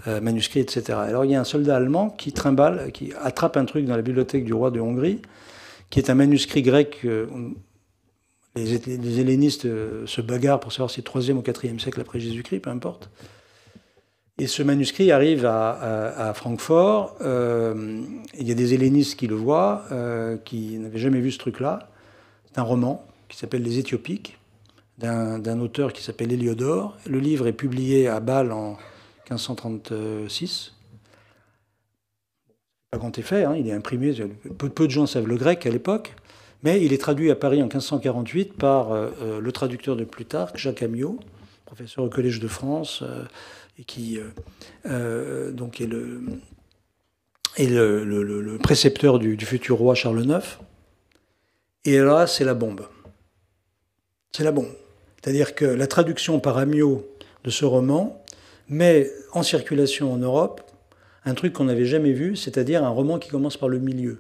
manuscrits, etc. Alors, il y a un soldat allemand qui attrape un truc dans la bibliothèque du roi de Hongrie, qui est un manuscrit grec. Les hellénistes se bagarrent pour savoir si c'est 3e ou 4e siècle après Jésus-Christ, peu importe. Et ce manuscrit arrive à Francfort. Il y a des hellénistes qui le voient, qui n'avaient jamais vu ce truc-là. C'est un roman qui s'appelle Les Éthiopiques, d'un auteur qui s'appelle Héliodore. Le livre est publié à Bâle en 1536. Pas grand effet, il est imprimé. Peu de gens savent le grec à l'époque. Mais il est traduit à Paris en 1548 par le traducteur de Plutarque, Jacques Amyot, professeur au Collège de France, et qui donc est le précepteur du futur roi Charles IX. Et là, c'est la bombe. C'est la bombe. C'est-à-dire que la traduction par Amyot de ce roman met en circulation en Europe un truc qu'on n'avait jamais vu, c'est-à-dire un roman qui commence par le milieu.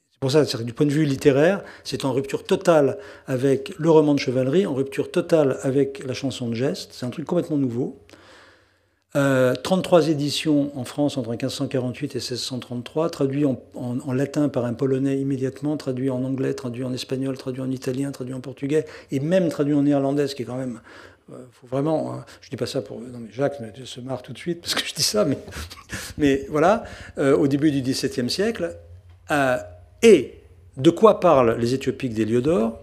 C'est pour ça, du point de vue littéraire, c'est en rupture totale avec le roman de chevalerie, en rupture totale avec la chanson de geste. C'est un truc complètement nouveau. 33 éditions en France entre 1548 et 1633, traduit en latin par un Polonais immédiatement, traduit en anglais, traduit en espagnol, traduit en italien, traduit en portugais, et même traduit en néerlandais, ce qui est quand même... faut vraiment... je dis pas ça pour... Non mais Jacques se marre tout de suite parce que je dis ça, mais voilà, au début du XVIIe siècle... Et de quoi parlent les Éthiopiques d'Héliodore?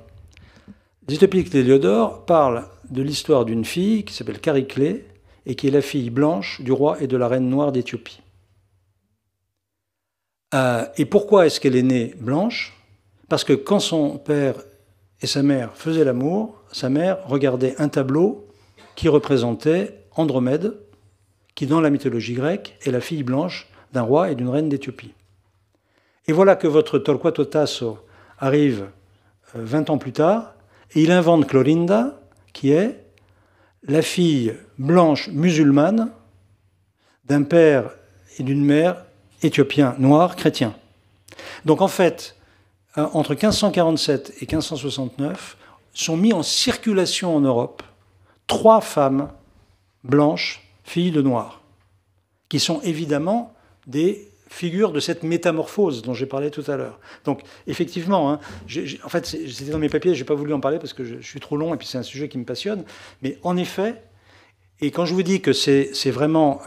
Les Éthiopiques d'Héliodore parlent de l'histoire d'une fille qui s'appelle Chariclée et qui est la fille blanche du roi et de la reine noire d'Éthiopie. Et pourquoi est-ce qu'elle est née blanche? Parce que quand son père et sa mère faisaient l'amour, sa mère regardait un tableau qui représentait Andromède, qui dans la mythologie grecque est la fille blanche d'un roi et d'une reine d'Éthiopie. Et voilà que votre Torquato Tasso arrive 20 ans plus tard, et il invente Clorinda, qui est la fille blanche musulmane d'un père et d'une mère éthiopiens noirs chrétiens. Donc en fait, entre 1547 et 1569, sont mis en circulation en Europe 3 femmes blanches, filles de noirs, qui sont évidemment des figures de cette métamorphose dont j'ai parlé tout à l'heure. Donc effectivement, en fait c'était dans mes papiers, je n'ai pas voulu en parler parce que je suis trop long et puis c'est un sujet qui me passionne, mais en effet, et quand je vous dis que c'est vraiment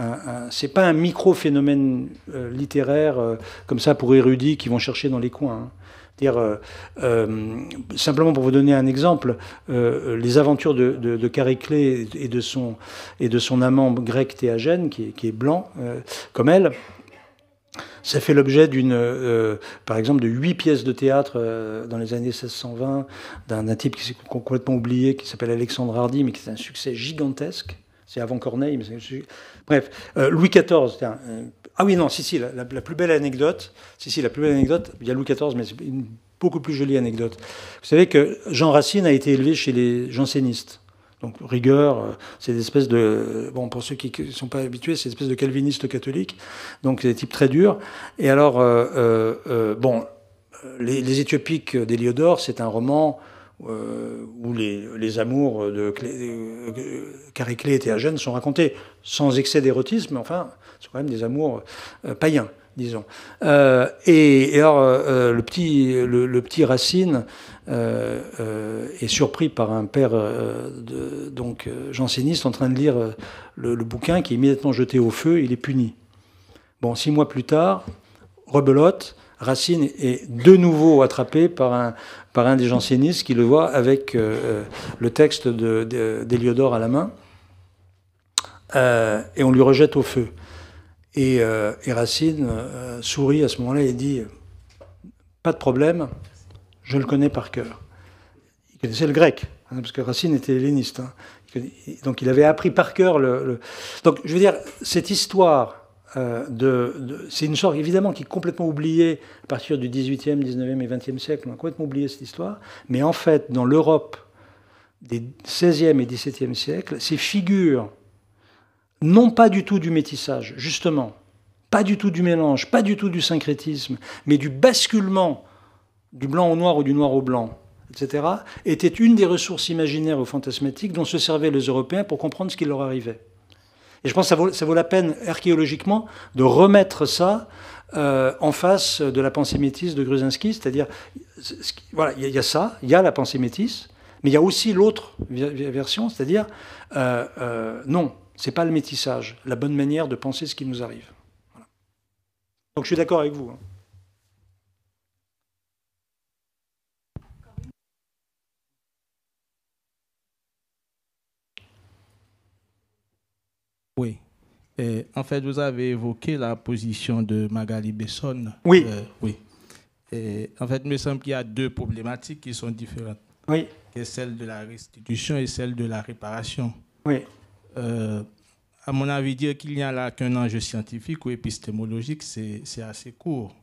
c'est pas un micro-phénomène littéraire comme ça pour érudits qui vont chercher dans les coins. Simplement pour vous donner un exemple, les aventures de Chariclée et de son amant grec Théagène, qui est blanc comme elle, ça fait l'objet par exemple, de 8 pièces de théâtre dans les années 1620 d'un type qui s'est complètement oublié, qui s'appelle Alexandre Hardy, mais qui est un succès gigantesque. C'est avant Corneille. Bref, Louis XIV. Ah oui, non, la plus belle anecdote. La plus belle anecdote. Il y a Louis XIV, mais c'est une beaucoup plus jolie anecdote. Vous savez que Jean Racine a été élevé chez les jansénistes. Donc rigueur, c'est des espèces de... Bon, pour ceux qui ne sont pas habitués, c'est des espèces de calvinistes catholiques. Donc c'est des types très durs. Et alors, les Éthiopiques d'Héliodore, c'est un roman où les amours de Chariclée et Théagène sont racontés sans excès d'érotisme, mais enfin, c'est quand même des amours païens, disons. Et alors, le petit Racine est surpris par un père janséniste en train de lire le bouquin, qui est immédiatement jeté au feu, il est puni. Bon, 6 mois plus tard, rebelote, Racine est de nouveau attrapé par un des jansénistes qui le voit avec le texte d'Héliodore à la main, et on lui rejette au feu. Et Racine sourit à ce moment-là et dit « Pas de problème, je le connais par cœur ». Il connaissait le grec, parce que Racine était helléniste. Donc il avait appris par cœur Donc je veux dire, cette histoire... c'est une histoire évidemment qui est complètement oubliée à partir du XVIIIe, XIXe et XXe siècle. On a complètement oublié cette histoire. Mais en fait, dans l'Europe des XVIe et XVIIe siècles, ces figures, non pas du tout du métissage, justement, pas du tout du mélange, pas du tout du syncrétisme, mais du basculement du blanc au noir ou du noir au blanc, etc., étaient une des ressources imaginaires ou fantasmatiques dont se servaient les Européens pour comprendre ce qui leur arrivait. Et je pense que ça vaut la peine, archéologiquement, de remettre ça en face de la pensée métisse de Gruzynski. C'est-à-dire, voilà, il y a ça, il y a la pensée métisse, mais il y a aussi l'autre version, c'est-à-dire, non, c'est pas le métissage, la bonne manière de penser ce qui nous arrive. Voilà. Donc je suis d'accord avec vous. Oui. En fait, vous avez évoqué la position de Magali Besson. Oui. Oui. En fait, il me semble qu'il y a 2 problématiques qui sont différentes. Oui. Qui est celle de la restitution et celle de la réparation. Oui. À mon avis, dire qu'il n'y a là qu'un enjeu scientifique ou épistémologique, c'est assez court.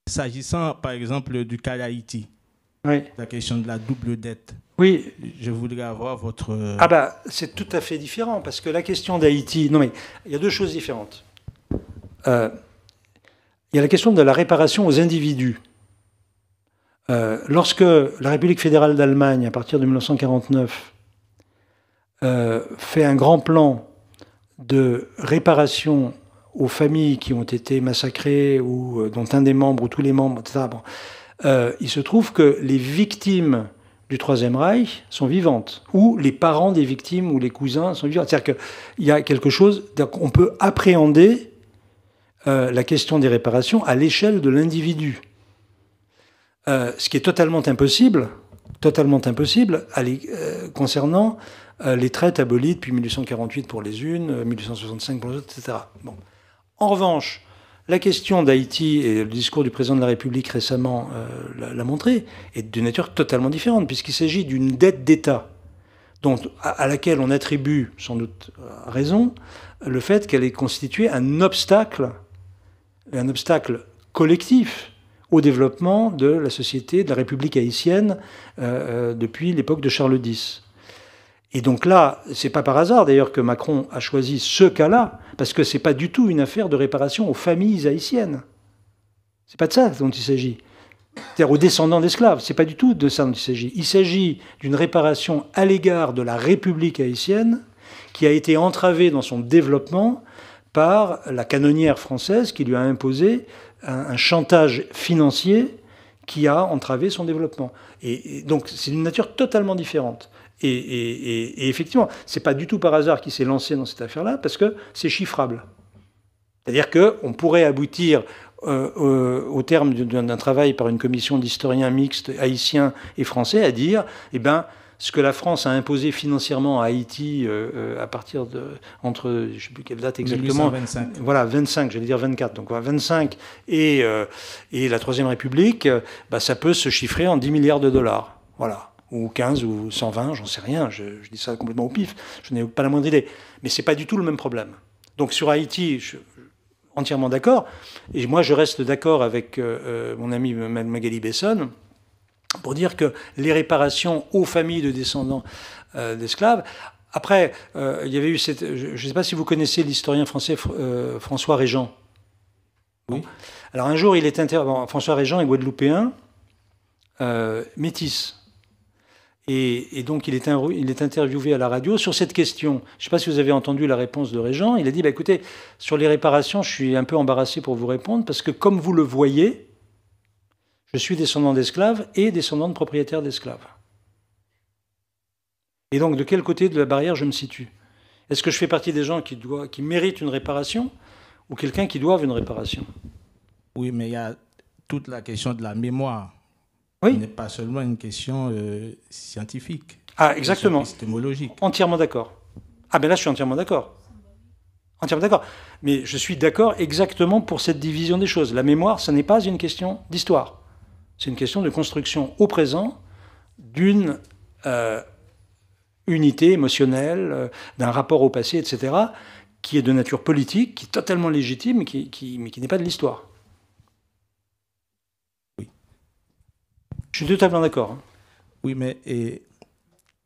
S'agissant, par exemple, du cas d'Haïti, oui. La question de la double dette. Oui. Je voudrais avoir votre... Ah bah, c'est tout à fait différent, parce que la question d'Haïti... Non mais, il y a 2 choses différentes. Il y a la question de la réparation aux individus. Lorsque la République fédérale d'Allemagne, à partir de 1949, fait un grand plan de réparation aux familles qui ont été massacrées, ou dont un des membres, ou tous les membres, etc., bon, il se trouve que les victimes du Troisième Reich sont vivantes, ou les parents des victimes ou les cousins sont vivants. C'est-à-dire qu'il y a quelque chose qu'on peut appréhender la question des réparations à l'échelle de l'individu. Ce qui est totalement impossible concernant les traites abolies depuis 1848 pour les unes, 1865 pour les autres, etc. Bon. En revanche, la question d'Haïti, et le discours du président de la République récemment l'a montré, est de nature totalement différente, puisqu'il s'agit d'une dette d'État à laquelle on attribue, sans doute à raison, le fait qu'elle est constituée un obstacle collectif au développement de la société, de la République haïtienne depuis l'époque de Charles X. Et donc là, c'est pas par hasard d'ailleurs que Macron a choisi ce cas-là, parce que c'est pas du tout une affaire de réparation aux familles haïtiennes. C'est pas de ça dont il s'agit. C'est-à-dire aux descendants d'esclaves. C'est pas du tout de ça dont il s'agit. Il s'agit d'une réparation à l'égard de la République haïtienne qui a été entravée dans son développement par la canonnière française qui lui a imposé un chantage financier qui a entravé son développement. Et donc c'est d'une nature totalement différente. Et effectivement, c'est pas du tout par hasard qu'il s'est lancé dans cette affaire-là, parce que c'est chiffrable. C'est-à-dire qu'on pourrait aboutir au terme d'un travail par une commission d'historiens mixtes haïtiens et français à dire, eh ben, ce que la France a imposé financièrement à Haïti à partir de entre, je ne sais plus quelle date exactement, 1825. Voilà, 25, j'allais dire 24, donc 25 et la Troisième République, bah, ça peut se chiffrer en 10 milliards de dollars, voilà, ou 15 ou 120, j'en sais rien, je dis ça complètement au pif, je n'ai pas la moindre idée, mais c'est pas du tout le même problème. Donc sur Haïti, je suis entièrement d'accord, et moi je reste d'accord avec mon ami Magali Besson, pour dire que les réparations aux familles de descendants d'esclaves. Après, il y avait eu cette... Je ne sais pas si vous connaissez l'historien français François Régent. Oui. Alors un jour, François Régent est guadeloupéen, métis. Et donc il est interviewé à la radio sur cette question. Je ne sais pas si vous avez entendu la réponse de Régent. Il a dit, bah, écoutez, sur les réparations, je suis un peu embarrassé pour vous répondre, parce que comme vous le voyez, je suis descendant d'esclaves et descendant de propriétaires d'esclaves. Et donc, de quel côté de la barrière je me situe? Est-ce que je fais partie des gens qui méritent une réparation ou quelqu'un qui doit une réparation? Oui, mais il y a toute la question de la mémoire. Oui. Ce n'est pas seulement une question scientifique. Ah, exactement. Épistémologique. Entièrement d'accord. Ah, ben là, je suis entièrement d'accord. Entièrement d'accord. Mais je suis d'accord exactement pour cette division des choses. La mémoire, ce n'est pas une question d'histoire. C'est une question de construction au présent d'une unité émotionnelle, d'un rapport au passé, etc., qui est de nature politique, qui est totalement légitime, mais qui n'est pas de l'histoire. Oui. Je suis totalement d'accord. Hein. Oui, mais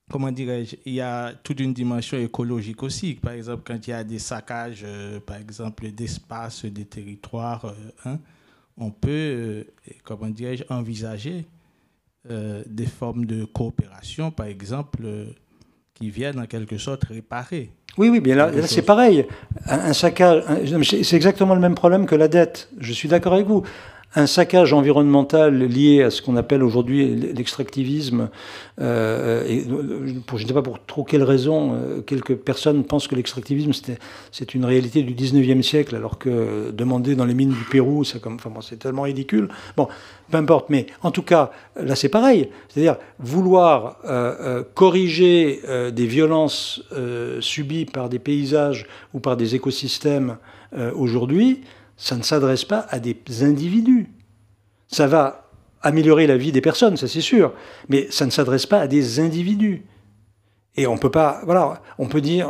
comment dirais-je, il y a toute une dimension écologique aussi. Par exemple, quand il y a des saccages, par exemple, d'espace, des territoires, on peut, comment dirais-je, envisager des formes de coopération, par exemple, qui viennent en quelque sorte réparer. Oui, bien là c'est pareil. Un saccage, c'est exactement le même problème que la dette. Je suis d'accord avec vous. Un saccage environnemental lié à ce qu'on appelle aujourd'hui l'extractivisme, je ne sais pas pour trop quelles raisons, quelques personnes pensent que l'extractivisme c'est une réalité du 19e siècle, alors que demander dans les mines du Pérou, c'est tellement ridicule. Bon, peu importe, mais en tout cas, là c'est pareil. C'est-à-dire vouloir corriger des violences subies par des paysages ou par des écosystèmes aujourd'hui, ça ne s'adresse pas à des individus. Ça va améliorer la vie des personnes, ça c'est sûr, mais ça ne s'adresse pas à des individus. Et on peut pas, voilà, on peut dire,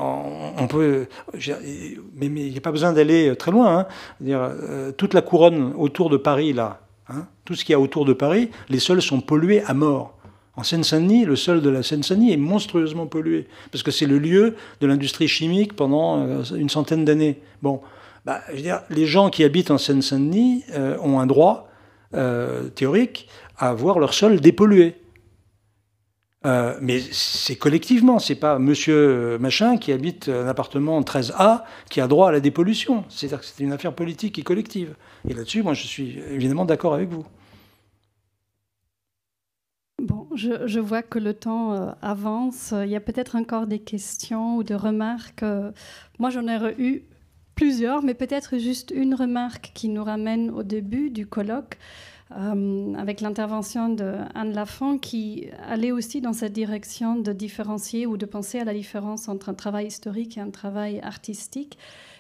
mais il n'y a pas besoin d'aller très loin. Hein. Dire, toute la couronne autour de Paris, là, hein, tout ce qu'il y a autour de Paris, les sols sont pollués à mort. En Seine-Saint-Denis, le sol de la Seine-Saint-Denis est monstrueusement pollué, parce que c'est le lieu de l'industrie chimique pendant une centaine d'années. Bon. Bah, je veux dire, les gens qui habitent en Seine-Saint-Denis ont un droit théorique à avoir leur sol dépollué. Mais c'est collectivement, c'est pas monsieur machin qui habite un appartement 13A qui a droit à la dépollution. C'est-à-dire que c'est une affaire politique et collective. Et là-dessus, moi, je suis évidemment d'accord avec vous. Bon, je vois que le temps avance. Il y a peut-être encore des questions ou des remarques. Moi, j'en ai eu plusieurs, mais peut-être juste une remarque qui nous ramène au début du colloque, avec l'intervention d'Anne Lafont, qui allait aussi dans cette direction de différencier ou de penser à la différence entre un travail historique et un travail artistique.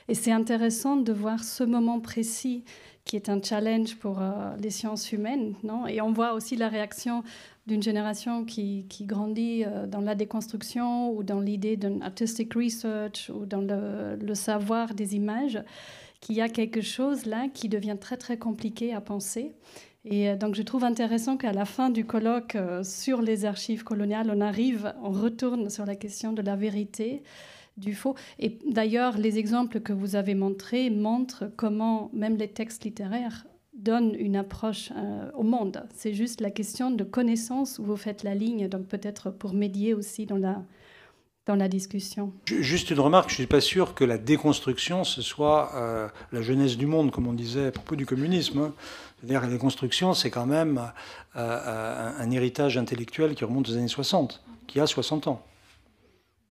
Et c'est intéressant de voir ce moment précis qui est un challenge pour les sciences humaines, non ? Et on voit aussi la réaction d'une génération qui grandit dans la déconstruction ou dans l'idée d'un artistic research ou dans le savoir des images, qu'il y a quelque chose là qui devient très très compliqué à penser. Et donc je trouve intéressant qu'à la fin du colloque sur les archives coloniales, on retourne sur la question de la vérité, du faux. Et d'ailleurs, les exemples que vous avez montrés montrent comment même les textes littéraires donnent une approche au monde. C'est juste la question de connaissance où vous faites la ligne, donc peut-être pour médier aussi dans la discussion. Juste une remarque, je ne suis pas sûr que la déconstruction, ce soit la jeunesse du monde, comme on disait à propos du communisme. Hein. C'est-à-dire que la déconstruction, c'est quand même un héritage intellectuel qui remonte aux années 60, qui a 60 ans.